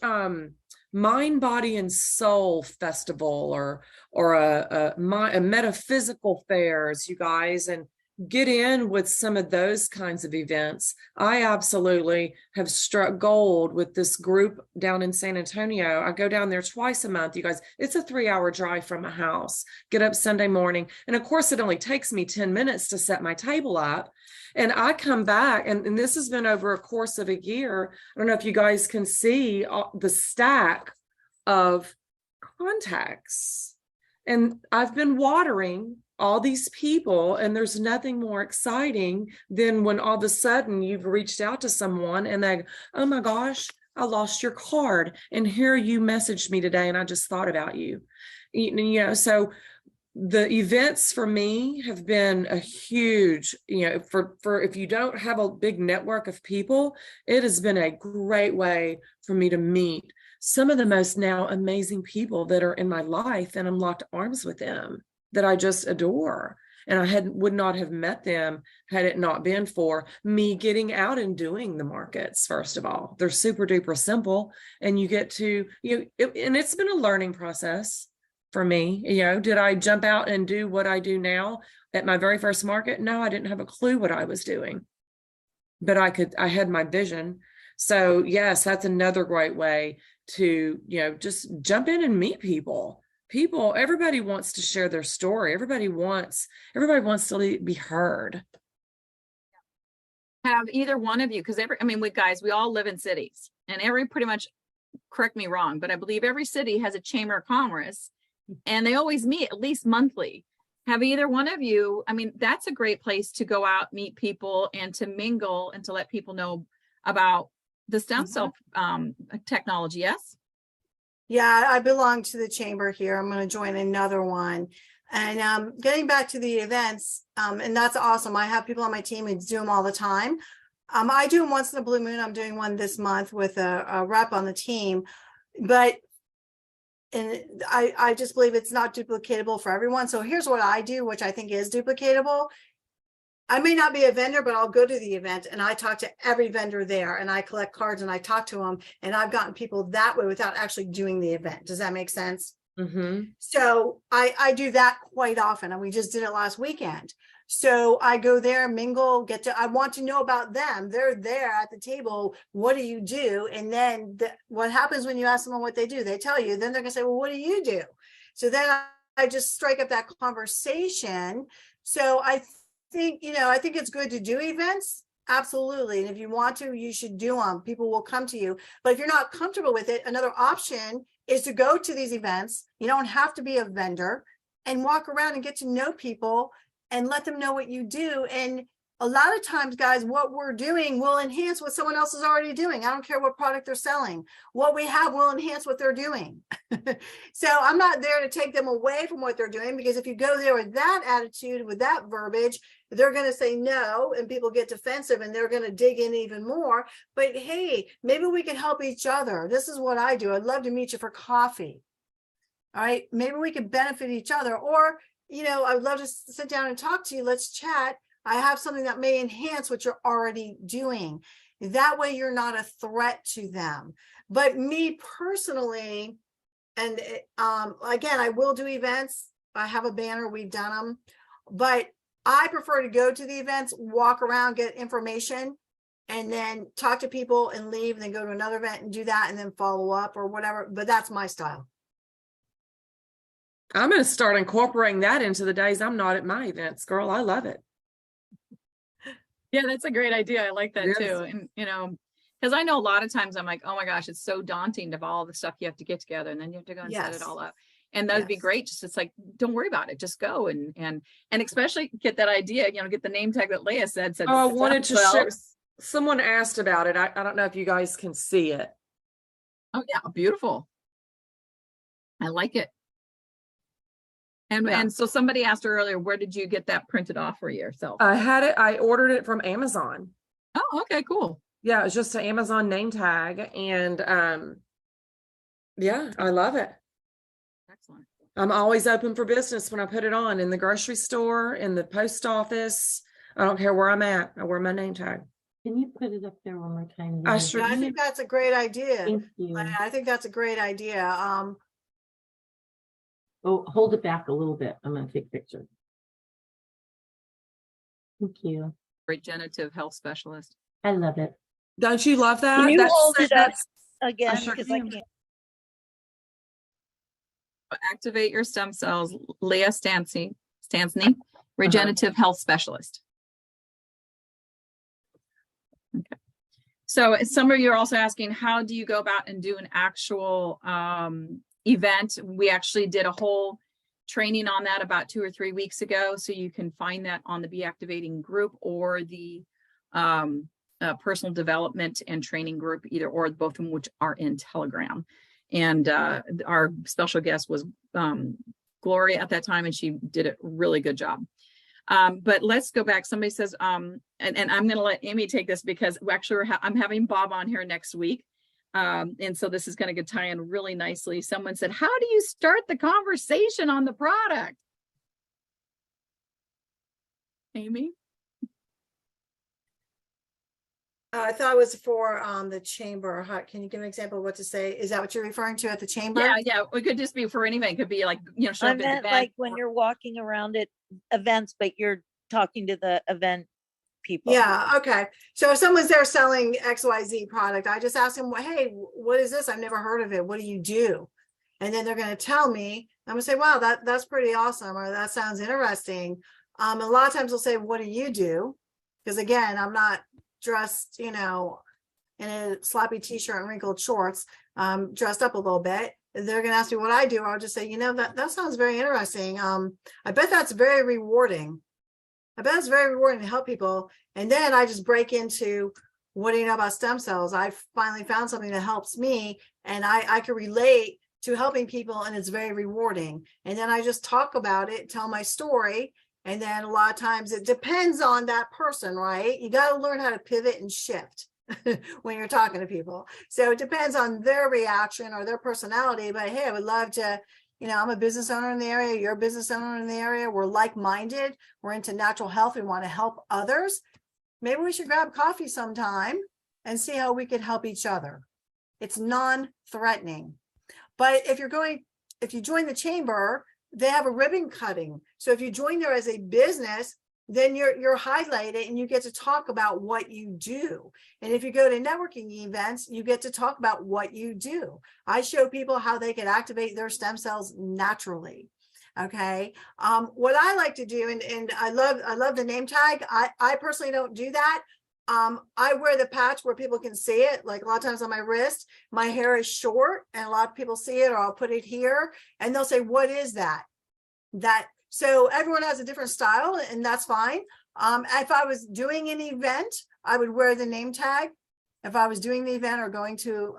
Mind, Body, and Soul Festival or a metaphysical fairs, you guys, and get in with some of those kinds of events. I absolutely have struck gold with this group down in San Antonio. I go down there twice a month, you guys. It's a 3-hour drive from my house. Get up Sunday morning. And of course, it only takes me 10 minutes to set my table up. And I come back, and this has been over a course of a year. I don't know if you guys can see the stack of contacts. And I've been watering all these people, and there's nothing more exciting than when all of a sudden you've reached out to someone and they, oh my gosh, I lost your card. And here you messaged me today, and I just thought about you. So the events for me have been a huge, for if you don't have a big network of people, it has been a great way for me to meet some of the most now amazing people that are in my life, and I'm locked arms with them that I just adore. And I would not have met them had it not been for me getting out and doing the markets. First of all, they're super duper simple, and you get to, and it's been a learning process for me. Did I jump out and do what I do now at my very first market? No, I didn't have a clue what I was doing, but I had my vision. So yes, that's another great way to, just jump in and meet people. Everybody wants to share their story. Everybody wants to be heard. Have either one of you, because we guys, we all live in cities, and pretty much correct me wrong, but I believe every city has a chamber of commerce and they always meet at least monthly. Have either one of you, I mean, that's a great place to go out, meet people and to mingle and to let people know about the stem cell technology. Yes. Yeah, I belong to the chamber here. I'm going to join another one. And getting back to the events, and that's awesome. I have people on my team who do them all the time. I do them once in a blue moon. I'm doing one this month with a rep on the team, but I just believe it's not duplicatable for everyone. So here's what I do, which I think is duplicatable. I may not be a vendor, but I'll go to the event and I talk to every vendor there and I collect cards and I talk to them, and I've gotten people that way without actually doing the event. Does that make sense? Mm-hmm. So I do that quite often, and we just did it last weekend. So I go there, mingle, I want to know about them. They're there at the table. What do you do? And then what happens when you ask them what they do? They tell you, then they're gonna say, well, what do you do? So then I just strike up that conversation. So I think it's good to do events. Absolutely. And if you want to, you should do them. People will come to you. But if you're not comfortable with it, another option is to go to these events. You don't have to be a vendor, and walk around and get to know people and let them know what you do. And a lot of times, guys, what we're doing will enhance what someone else is already doing. I don't care what product they're selling. What we have will enhance what they're doing. So I'm not there to take them away from what they're doing, because if you go there with that attitude, with that verbiage, they're going to say no, and people get defensive and they're going to dig in even more. But hey, maybe we can help each other. This is what I do. I'd love to meet you for coffee. All right. Maybe we can benefit each other, or, I would love to sit down and talk to you. Let's chat. I have something that may enhance what you're already doing. That way you're not a threat to them. But me personally, and again, I will do events. I have a banner, we've done them, but I prefer to go to the events, walk around, get information, and then talk to people and leave, and then go to another event and do that, and then follow up or whatever. But that's my style. I'm going to start incorporating that into the days I'm not at my events, girl. I love it. Yeah, that's a great idea. I like that Yes. too. And, because I know a lot of times I'm like, oh my gosh, it's so daunting of all the stuff you have to get together, and then you have to go and set Yes. it all up. And that'd be Yes. great. Just, it's like, don't worry about it. Just go and especially get that idea, get the name tag that Leah said. Oh, I wanted to well. share. Someone asked about it. I don't know if you guys can see it. Oh yeah, beautiful. I like it. And Yeah. and so somebody asked earlier, where did you get that printed off for yourself? I ordered it from Amazon. Oh, okay, cool. Yeah, it's just an Amazon name tag, and yeah, I love it. Excellent. I'm always open for business when I put it on, in the grocery store, in the post office. I don't care where I'm at. I wear my name tag. Can you put it up there one more time? I Leah? sure I think that's a great idea. Thank you. I think that's a great idea. Oh, hold it back a little bit. I'm going to take a picture. Thank you. Regenerative health specialist. I love it. Don't you love that? Can you hold it up that's again? sure Because I can. can't. Activate your stem cells, Leah Stansny, regenerative health specialist. Okay. So some of you are also asking, how do you go about and do an actual event? We actually did a whole training on that about 2 or 3 weeks ago. So you can find that on the Be Activating group or the personal development and training group, either or, both of them, which are in Telegram. And our special guest was Gloria at that time, and she did a really good job. But let's go back. Somebody says, and I'm going to let Amy take this, because actually I'm having Bob on here next week. And so this is going to tie in really nicely. Someone said, how do you start the conversation on the product? Amy? I thought it was for the chamber. Can you give an example of what to say? Is that what you're referring to at the chamber? Yeah. It could just be for anything. It could be like, show I up at the meant event, like when or- you're walking around at events, but you're talking to the event people. Yeah. Okay. So if someone's there selling XYZ product, I just ask them, well, hey, what is this? I've never heard of it. What do you do? And then they're going to tell me. I'm going to say, wow, that's pretty awesome, or that sounds interesting. A lot of times they'll say, what do you do? Because again, I'm not dressed, in a sloppy t-shirt and wrinkled shorts, dressed up a little bit, they're going to ask me what I do. I'll just say, that sounds very interesting. I bet that's very rewarding. I bet it's very rewarding to help people. And then I just break into, what do you know about stem cells? I finally found something that helps me, and I can relate to helping people, and it's very rewarding. And then I just talk about it, tell my story. And then a lot of times it depends on that person, right? You got to learn how to pivot and shift when you're talking to people. So it depends on their reaction or their personality. But hey, I would love to, I'm a business owner in the area. You're a business owner in the area. We're like-minded. We're into natural health. We want to help others. Maybe we should grab coffee sometime and see how we could help each other. It's non-threatening. But if you join the chamber, they have a ribbon cutting. So if you join there as a business, then you're highlighted and you get to talk about what you do. And if you go to networking events, you get to talk about what you do. I show people how they can activate their stem cells naturally. Okay. What I like to do, and I love the name tag. I personally don't do that. I wear the patch where people can see it. Like a lot of times on my wrist, my hair is short and a lot of people see it, or I'll put it here and they'll say, what is that? So everyone has a different style, and that's fine. If I was doing an event, I would wear the name tag. If I was doing the event or going to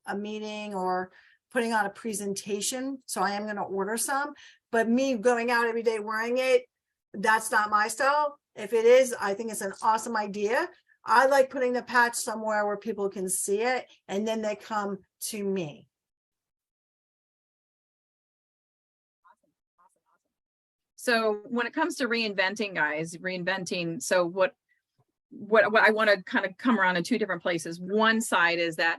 a meeting or putting on a presentation, so I am going to order some, but me going out every day wearing it, that's not my style. If it is, I think it's an awesome idea. I like putting the patch somewhere where people can see it, and then they come to me. So when it comes to reinventing, guys, so what I want to kind of come around in two different places. One side is that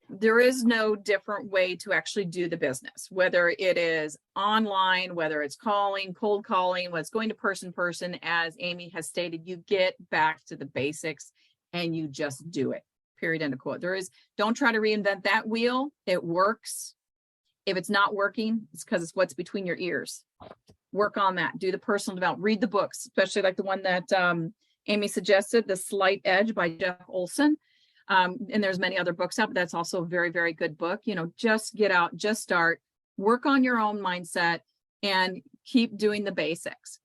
there is no different way to actually do the business, whether it is online, whether it's calling, cold calling, whether it's going to person, as Amy has stated, you get back to the basics and you just do it, period, end of quote. Don't try to reinvent that wheel. It works. If it's not working, it's because it's what's between your ears. Work on that. Do the personal development. Read the books, especially like the one that Amy suggested, The Slight Edge by Jeff Olson. And there's many other books out, but that's also a very, very good book. Just get out, just start, work on your own mindset and keep doing the basics.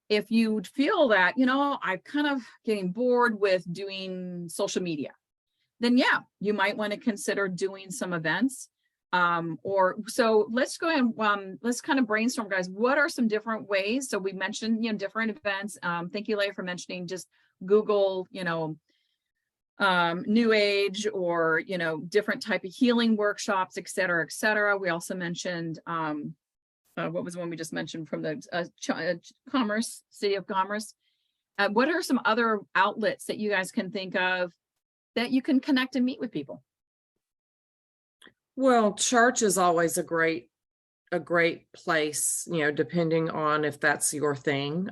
If you feel that, I'm kind of getting bored with doing social media, then yeah, you might want to consider doing some events. So let's go and let's kind of brainstorm, guys. What are some different ways? So we mentioned, different events. Thank you, Leah, for mentioning just Google, New Age or, different type of healing workshops, et cetera, et cetera. We also mentioned, what was the one we just mentioned from the City of Commerce? What are some other outlets that you guys can think of that you can connect and meet with people? Well, church is always a great place, depending on if that's your thing.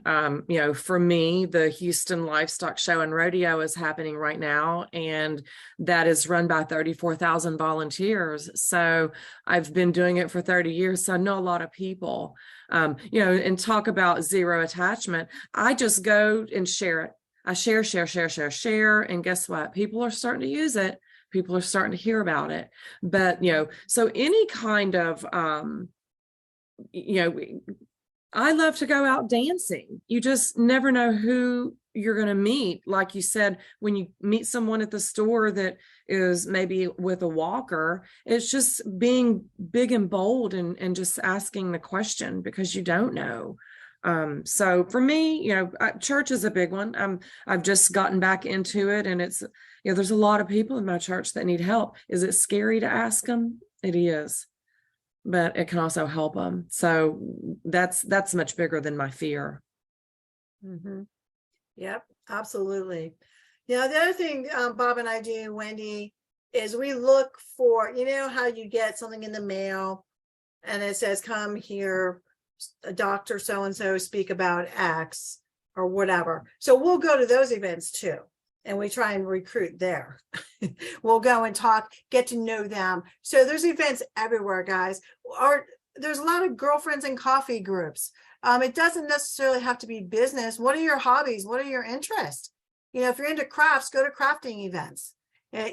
For me, the Houston Livestock Show and Rodeo is happening right now, and that is run by 34,000 volunteers. So I've been doing it for 30 years. So I know a lot of people, and talk about zero attachment. I just go and share it. I share. And guess what? People are starting to use it. People are starting to hear about it. But, so any kind of, I love to go out dancing. You just never know who you're going to meet. Like you said, when you meet someone at the store that is maybe with a walker, it's just being big and bold and just asking the question because you don't know. So for me, church is a big one. I've just gotten back into it, and it's, there's a lot of people in my church that need help. Is it scary to ask them? It is, but it can also help them. So that's much bigger than my fear. Mm-hmm. Yep, absolutely. The other thing Bob and I do, Wendy, is we look for, how you get something in the mail and it says, come here, a doctor so-and-so speak about X or whatever. So we'll go to those events too. And we try and recruit there. We'll go and talk, get to know them. So there's events everywhere, guys. There's a lot of girlfriends and coffee groups. It doesn't necessarily have to be business. What are your hobbies? What are your interests? If you're into crafts, go to crafting events.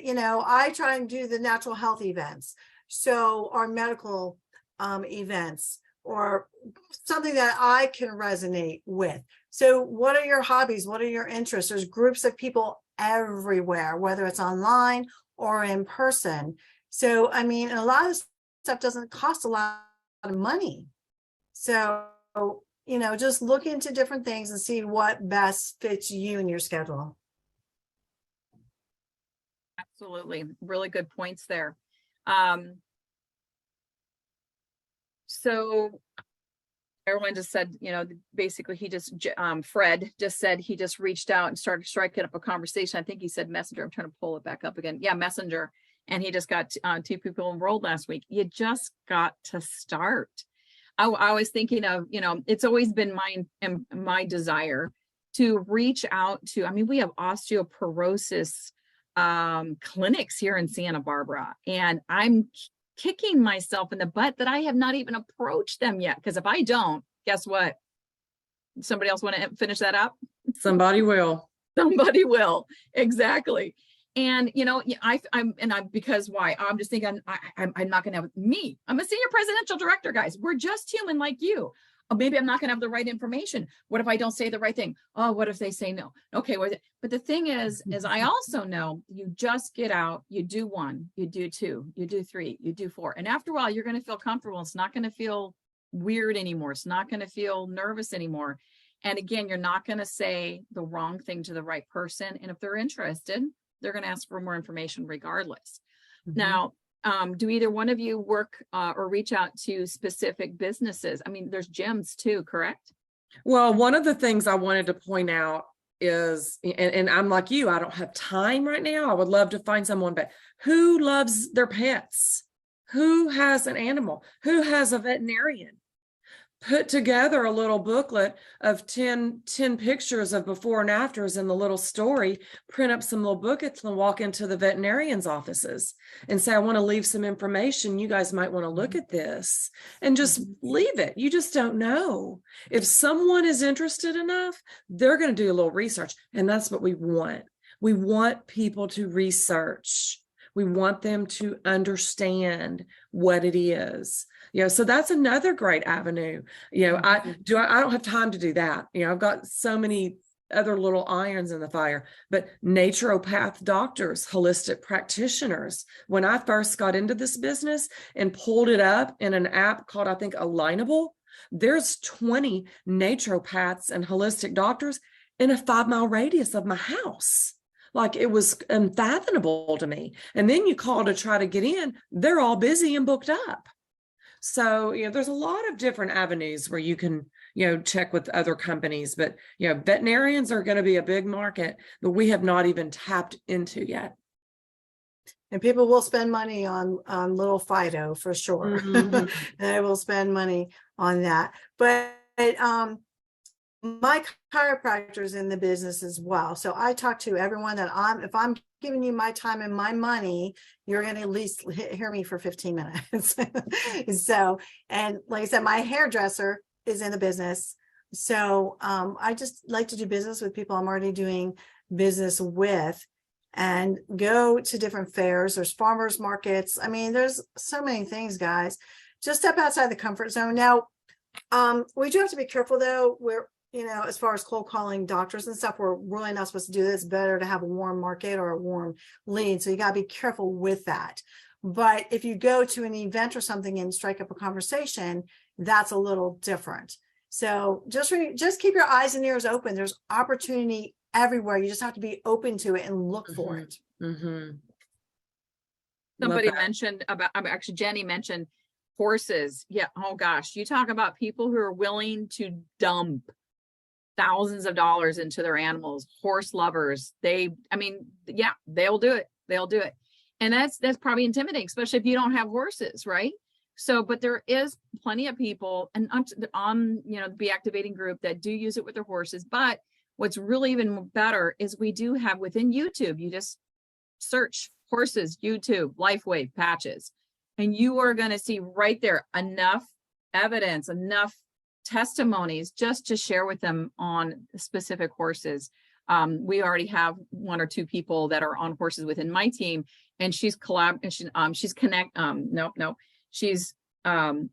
You know, I try and do the natural health events. So our medical events or something that I can resonate with. So what are your hobbies? What are your interests? There's groups of people everywhere, whether it's online or in person. So, I mean, and a lot of stuff doesn't cost a lot of money. So, you know, just look into different things and see what best fits you and your schedule. Absolutely. Really good points there. So everyone just said, you know, basically he just, Fred just said he just reached out and started striking up a conversation. I think he said Messenger. I'm trying to pull it back up again. Yeah, Messenger. And he just got 2 people enrolled last week. You just got to start. I was thinking of, you know, it's always been my desire to reach out to, I mean, we have osteoporosis clinics here in Santa Barbara, and I'm kicking myself in the butt that I have not even approached them yet. Because if I don't, guess what? Somebody else want to finish that up? Somebody will. Somebody will. Exactly. And, you know, because why? I'm just thinking, I'm not going to have me. I'm a senior presidential director, guys. We're just human like you. Or maybe I'm not going to have the right information. What if I don't say the right thing? Oh, what if they say no? Okay. But the thing is I also know you just get out, you do 1, you do 2, you do 3, you do 4. And after a while, you're going to feel comfortable. It's not going to feel weird anymore. It's not going to feel nervous anymore. And again, you're not going to say the wrong thing to the right person. And if they're interested, they're going to ask for more information regardless. Mm-hmm. Now, do either one of you work or reach out to specific businesses? I mean, there's gyms too, correct? Well, one of the things I wanted to point out is, and I'm like you, I don't have time right now. I would love to find someone, but who loves their pets? Who has an animal? Who has a veterinarian? Put together a little booklet of 10 pictures of before and afters in the little story, print up some little booklets and walk into the veterinarian's offices and say, I want to leave some information. You guys might want to look at this, and just leave it. You just don't know. If someone is interested enough, they're going to do a little research. And that's what we want. We want people to research. We want them to understand what it is. You know, so that's another great avenue. You know, I don't have time to do that. You know, I've got so many other little irons in the fire, but naturopath doctors, holistic practitioners. When I first got into this business and pulled it up in an app called, I think, Alignable, there's 20 naturopaths and holistic doctors in a 5-mile radius of my house. Like, it was unfathomable to me. And then you call to try to get in, they're all busy and booked up. So, you know, there's a lot of different avenues where you can, you know, check with other companies, but, you know, veterinarians are going to be a big market that we have not even tapped into yet. And people will spend money on little Fido for sure. Mhm. They will spend money on that. But my chiropractor is in the business as well. So I talk to everyone that if I'm giving you my time and my money, you're going to at least hear me for 15 minutes. So, and like I said, my hairdresser is in the business. So I just like to do business with people I'm already doing business with, and go to different fairs. There's farmers markets. I mean, there's so many things, guys. Just step outside the comfort zone. Now, we do have to be careful though. You know, as far as cold calling doctors and stuff, we're really not supposed to do this. It's better to have a warm market or a warm lead. So you got to be careful with that. But if you go to an event or something and strike up a conversation, that's a little different. So just keep your eyes and ears open. There's opportunity everywhere. You just have to be open to it and look for it. Mm-hmm. Somebody mentioned about, actually Jenny mentioned horses. Yeah. Oh gosh. You talk about people who are willing to dump thousands of dollars into their animals, horse lovers. They'll do it. They'll do it. And that's probably intimidating, especially if you don't have horses, right? So, but there is plenty of people and on, you know, the Be Activating group that do use it with their horses. But what's really even better is we do have within YouTube, you just search horses, YouTube, LifeWave patches, and you are going to see right there enough evidence, enough testimonies just to share with them on specific horses. We already have 1 or 2 people that are on horses within my team, and she's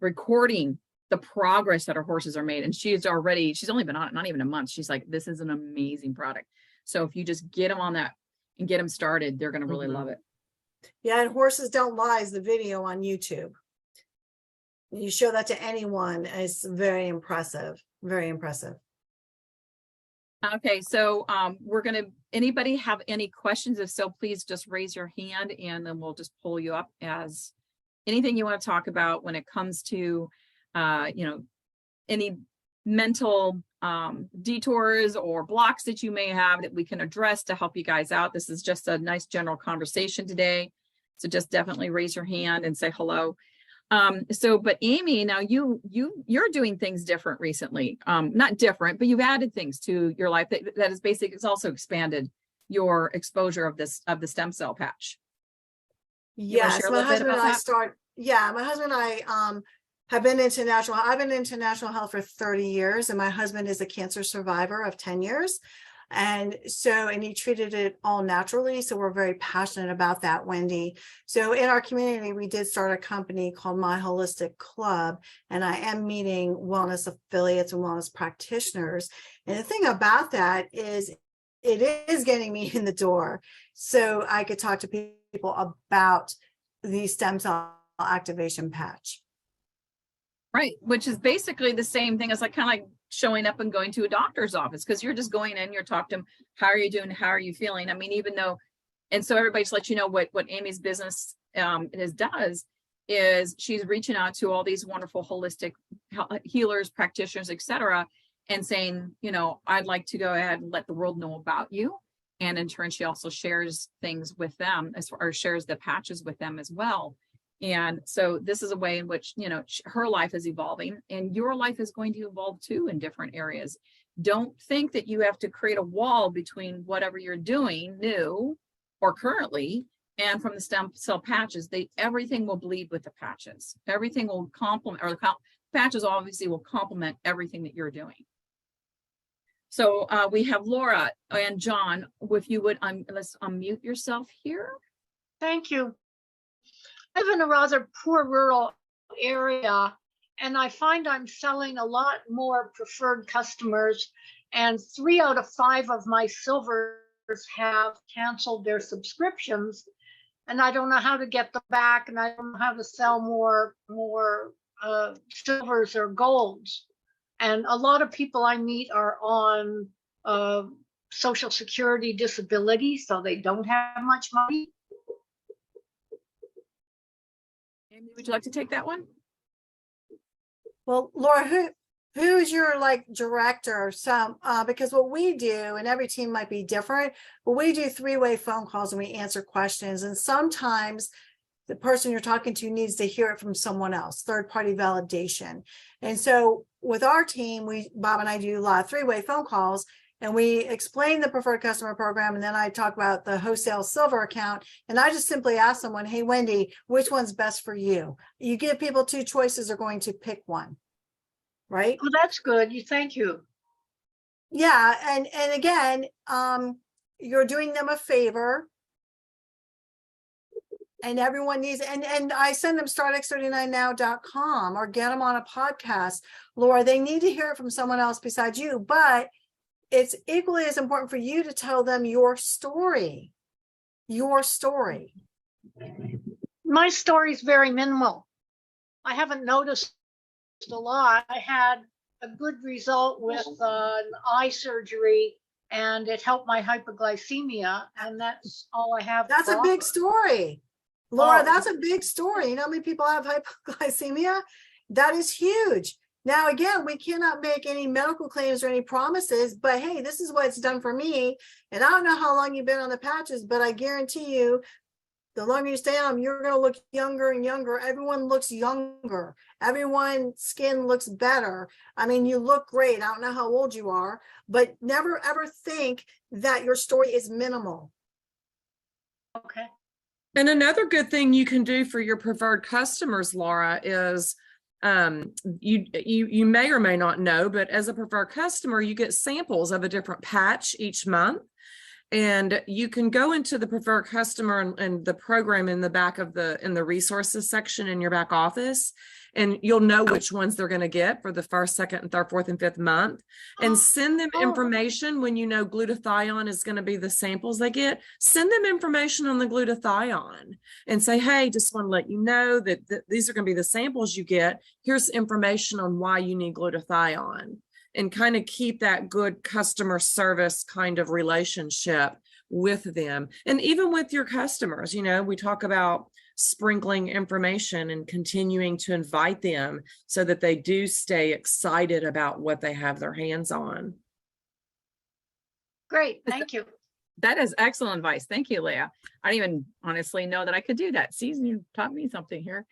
recording the progress that our horses are made. And she's only been on it, not even a month. She's like, this is an amazing product. So if you just get them on that and get them started, they're going to really love it. Yeah, and Horses Don't Lie is the video on YouTube. You show that to anyone, it's very impressive, very impressive. Okay, so anybody have any questions? If so, please just raise your hand and then we'll just pull you up as anything you want to talk about when it comes to, any mental detours or blocks that you may have that we can address to help you guys out. This is just a nice general conversation today. So just definitely raise your hand and say hello. But Amy, now you're doing things different recently. Not different, but you've added things to your life that is basically, it's also expanded your exposure of the stem cell patch. Yes, my husband and I have been into I've been into natural health for 30 years, and my husband is a cancer survivor of 10 years. And he treated it all naturally. So we're very passionate about that, Wendy. So in our community, we did start a company called My Holistic Club, and I am meeting wellness affiliates and wellness practitioners. And the thing about that is it is getting me in the door so I could talk to people about the stem cell activation patch. Right, which is basically the same thing as kind of showing up and going to a doctor's office, because you're just going in, you're talking to them, how are you doing, how are you feeling? I mean, and so everybody just let you know what Amy's business does is she's reaching out to all these wonderful holistic healers, practitioners, etc., and saying, I'd like to go ahead and let the world know about you. And in turn, she also shares things with them, or shares the patches with them as well. And so this is a way in which, her life is evolving and your life is going to evolve too in different areas. Don't think that you have to create a wall between whatever you're doing new or currently and from the stem cell patches. Everything will bleed with the patches. Everything will complement, or the patches obviously will complement everything that you're doing. So we have Laura and John. If you would, let's unmute yourself here. Thank you. I live in a rather poor rural area, and I find I'm selling a lot more preferred customers, and 3 out of 5 of my silvers have canceled their subscriptions, and I don't know how to get them back, and I don't know how to sell more silvers or golds. And a lot of people I meet are on Social Security disability, so they don't have much money. Amy, would you like to take that one? Well, Laura, who's your director? Because what we do, and every team might be different, but we do 3-way phone calls and we answer questions. And sometimes the person you're talking to needs to hear it from someone else, third-party validation. And so with our team, Bob and I do a lot of 3-way phone calls, and we explain the preferred customer program. And then I talk about the wholesale silver account. And I just simply ask someone, hey, Wendy, which one's best for you? You give people 2 choices, they're going to pick one, right? Well, that's good. Thank you. Yeah. And again, you're doing them a favor. And everyone needs, and I send them startx39now.com or get them on a podcast. Laura, they need to hear it from someone else besides you, but it's equally as important for you to tell them your story. Your story. My story is very minimal. I haven't noticed a lot. I had a good result with an eye surgery, and it helped my hypoglycemia, and that's all I have. That's a big story. Laura, that's a big story. You know how many people have hypoglycemia? That is huge. Now, again, we cannot make any medical claims or any promises, but hey, this is what it's done for me. And I don't know how long you've been on the patches, but I guarantee you, the longer you stay on them, you're going to look younger and younger. Everyone looks younger. Everyone's skin looks better. I mean, you look great. I don't know how old you are, but never, ever think that your story is minimal. Okay. And another good thing you can do for your preferred customers, Laura, is you may or may not know, but as a preferred customer, you get samples of a different patch each month. And you can go into the preferred customer and the program in the back of in the resources section in your back office, and you'll know which ones they're going to get for the first, second, and third, fourth, and fifth month. And send them information when you know glutathione is going to be the samples they get. Send them information on the glutathione and say, hey, just want to let you know that these are going to be the samples you get. Here's information on why you need glutathione. And kind of keep that good customer service kind of relationship with them. And even with your customers, we talk about sprinkling information and continuing to invite them so that they do stay excited about what they have their hands on. Great, thank you. That is excellent advice. Thank you, Leah. I didn't even honestly know that I could do that. See, you taught me something here.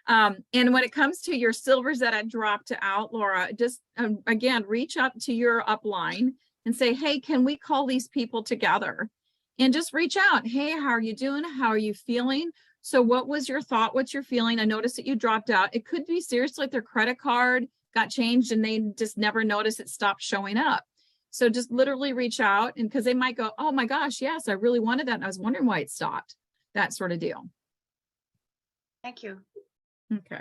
And when it comes to your silvers that I dropped out, Laura, just again, reach out to your upline and say, hey, can we call these people together? And just reach out. Hey, how are you doing? How are you feeling? So what was your thought? What's your feeling? I noticed that you dropped out. It could be seriously like their credit card got changed and they just never noticed it stopped showing up. So just literally reach out, and because they might go, oh my gosh, yes, I really wanted that. And I was wondering why it stopped. That sort of deal. Thank you. Okay.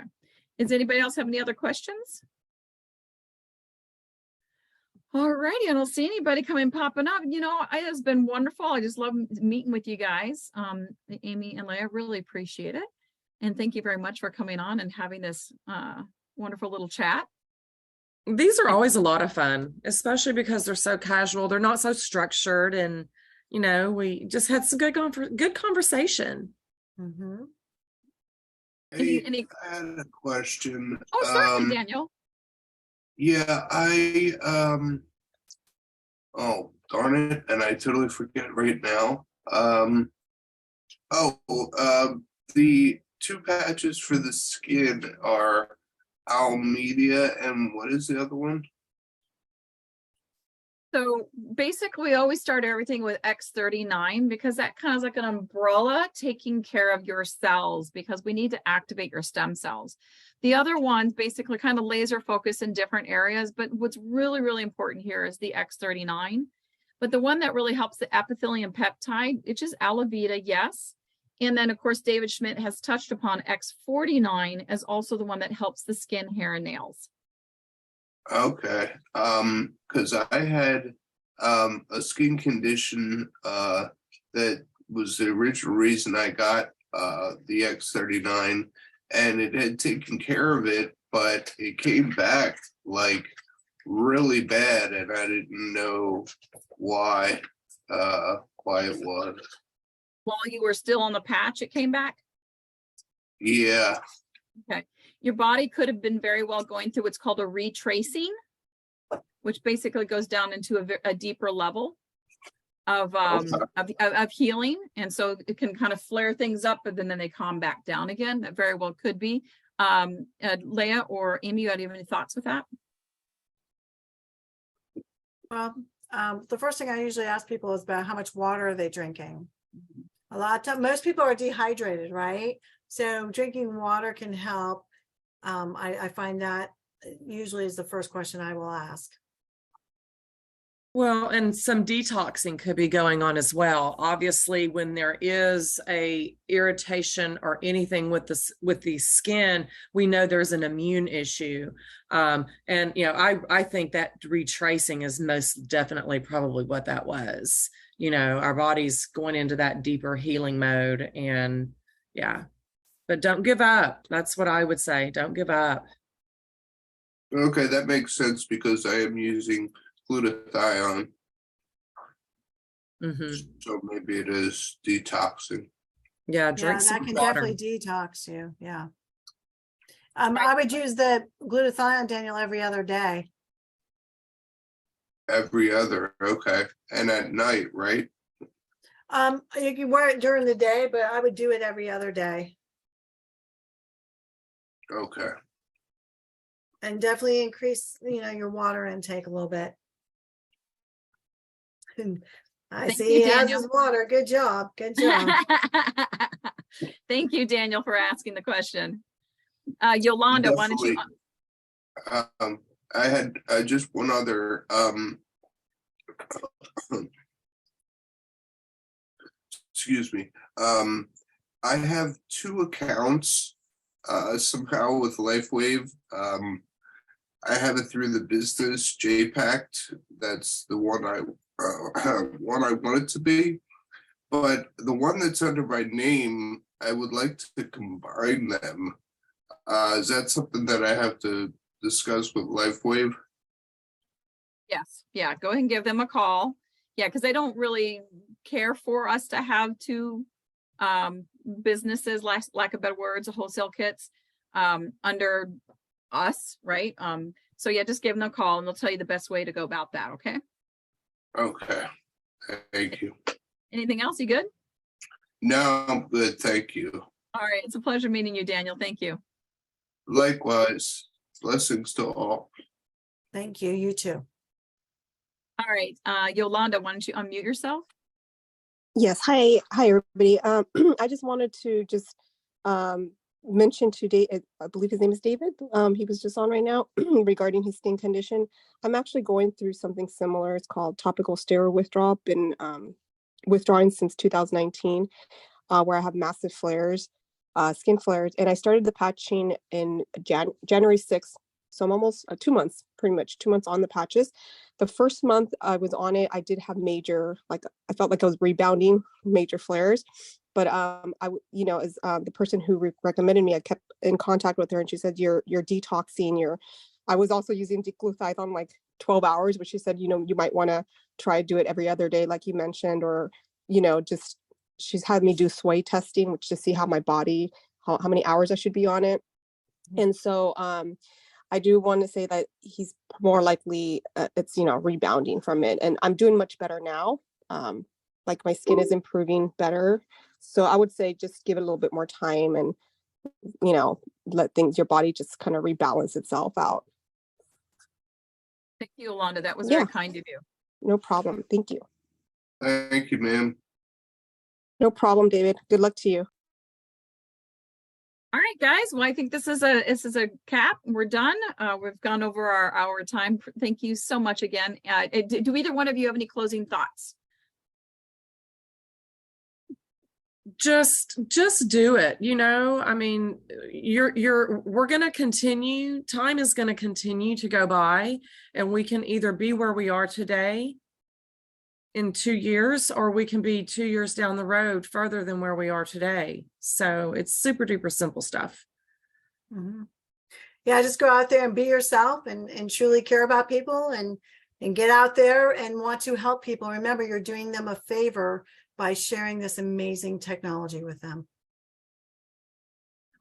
Does anybody else have any other questions? All righty. I don't see anybody coming popping up. It has been wonderful. I just love meeting with you guys. Amy and Leah, really appreciate it. And thank you very much for coming on and having this wonderful little chat. These are always a lot of fun, especially because they're so casual. They're not so structured. And, we just had some good conversation. Mm-hmm. Hey, I had a question. Oh, certainly, Daniel. Yeah, oh, darn it, and I totally forget right now. The two patches for the skin are Almedia, and what is the other one? So basically, we always start everything with X39 because that kind of is like an umbrella taking care of your cells, because we need to activate your stem cells. The other ones basically kind of laser focus in different areas, but what's really, really important here is the X39. But the one that really helps the epithelium peptide, it's just Alavita, yes. And then, of course, David Schmidt has touched upon X49 as also the one that helps the skin, hair, and nails. Okay, because I had a skin condition that was the original reason I got the X39, and it had taken care of it, but it came back like really bad, and I didn't know why it was. While you were still on the patch, it came back? Yeah. Okay. Your body could have been very well going through what's called a retracing, which basically goes down into a deeper level of healing. And so it can kind of flare things up, but then they calm back down again. That very well could be. Leah or Amy, you have any thoughts with that? Well, the first thing I usually ask people is about how much water are they drinking. A lot of times, most people are dehydrated, right? So drinking water can help. I find that usually is the first question I will ask. Well, and some detoxing could be going on as well. Obviously, when there is a irritation or anything with the skin, we know there's an immune issue. And I think that retracing is most definitely probably what that was. Our body's going into that deeper healing mode, and yeah. But don't give up. That's what I would say. Don't give up. Okay, that makes sense because I am using glutathione. Mm-hmm. So maybe it is detoxing. Yeah, drink some that can water. definitely detox you. Yeah. I would use the glutathione, Daniel, every other day. Every other, okay. And at night, right? You can wear it during the day, but I would do it every other day. Okay. And definitely increase, your water intake a little bit. I Thank see you, he has Daniel. his water. Good job. Good job. Thank you, Daniel, for asking the question. Yolanda, why don't you? Definitely. I had just one other, excuse me. I have 2 accounts, somehow with LifeWave. I have it through the business JPact. That's the one I want it to be. But the one that's under my name, I would like to combine them. Is that something that I have to discuss with LifeWave? Yes, yeah, go ahead and give them a call. Yeah, because they don't really care for us to have 2 businesses, lack of better words, wholesale kits under us, right? So yeah, just give them a call and they'll tell you the best way to go about that, okay? Okay, thank you. Anything else? You good? No, I'm good, thank you. All right, it's a pleasure meeting you, Daniel. Thank you. Likewise, blessings to all. Thank you. You too. All right, Yolanda, why don't you unmute yourself? Yes. Hi, everybody. I just wanted to mention today, I believe his name is David. He was just on right now regarding his skin condition. I'm actually going through something similar. It's called topical steroid withdrawal. Been withdrawing since 2019, where I have massive flares, skin flares, and I started the patching in January 6th. So I'm almost 2 months, pretty much 2 months on the patches. The first month I was on it, I did have major, I felt like I was rebounding, major flares. But as the person who recommended me, I kept in contact with her, and she said, you're detoxing. I was also using decluthite 12 hours, but she said, you might want to try to do it every other day, like you mentioned, or, she's had me do sway testing, which to see how my body, how many hours I should be on it. Mm-hmm. And so, I do want to say that he's more likely it's, rebounding from it. And I'm doing much better now. My skin is improving better. So I would say just give it a little bit more time and, let your body just kind of rebalance itself out. Thank you, Yolanda. That was very kind of you. No problem. Thank you. Thank you, ma'am. No problem, David. Good luck to you. All right, guys. Well, I think this is a cap. We're done. We've gone over our hour time. Thank you so much again. Do either one of you have any closing thoughts? Just do it. I mean, we're going to continue. Time is going to continue to go by, and we can either be where we are today in 2 years, or we can be 2 years down the road further than where we are today. So it's super duper simple stuff. Mm-hmm. Yeah, just go out there and be yourself and truly care about people and get out there and want to help people. Remember, you're doing them a favor by sharing this amazing technology with them.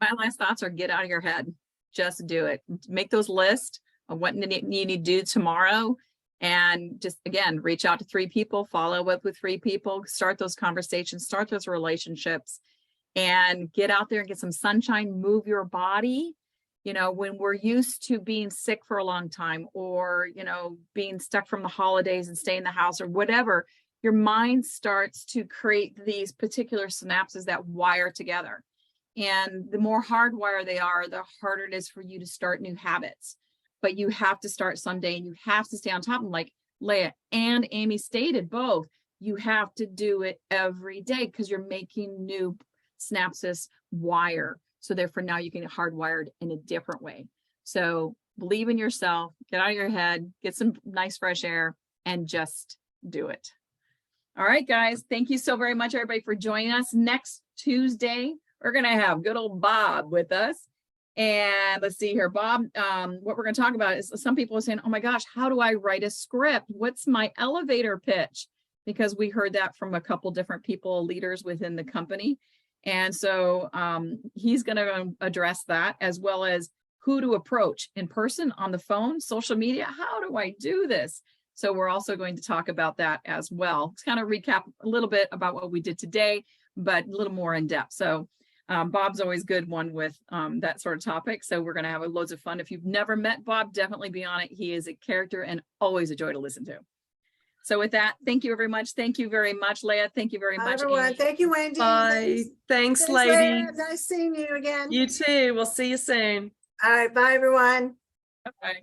My last thoughts are get out of your head. Just do it. Make those lists of what you need to do tomorrow. And just, again, reach out to 3 people, follow up with 3 people, start those conversations, start those relationships, and get out there and get some sunshine, move your body. When we're used to being sick for a long time, or, being stuck from the holidays and stay in the house or whatever, your mind starts to create these particular synapses that wire together. And the more hardwired they are, the harder it is for you to start new habits. But you have to start someday, and you have to stay on top of them. Like Leah and Amy stated both, you have to do it every day because you're making new synapses wire. So therefore now you can get hardwired in a different way. So believe in yourself, get out of your head, get some nice fresh air, and just do it. All right, guys. Thank you so very much, everybody, for joining us. Next Tuesday, we're going to have good old Bob with us. And let's see here, Bob, what we're going to talk about is some people are saying, oh my gosh, how do I write a script? What's my elevator pitch? Because we heard that from a couple different people, leaders within the company. And so he's going to address that, as well as who to approach in person, on the phone, social media. How do I do this? So we're also going to talk about that as well. Let's kind of recap a little bit about what we did today, but a little more in depth. So Bob's always good one with that sort of topic. So we're going to have loads of fun. If you've never met Bob, definitely be on it. He is a character and always a joy to listen to. So with that, thank you very much. Thank you very much, Leah. Thank you very Bye, much, everyone. Amy. Thank you, Wendy. Bye. Thanks, Leah. lady. Nice seeing you again. You too. We'll see you soon. All right. Bye, everyone. Bye.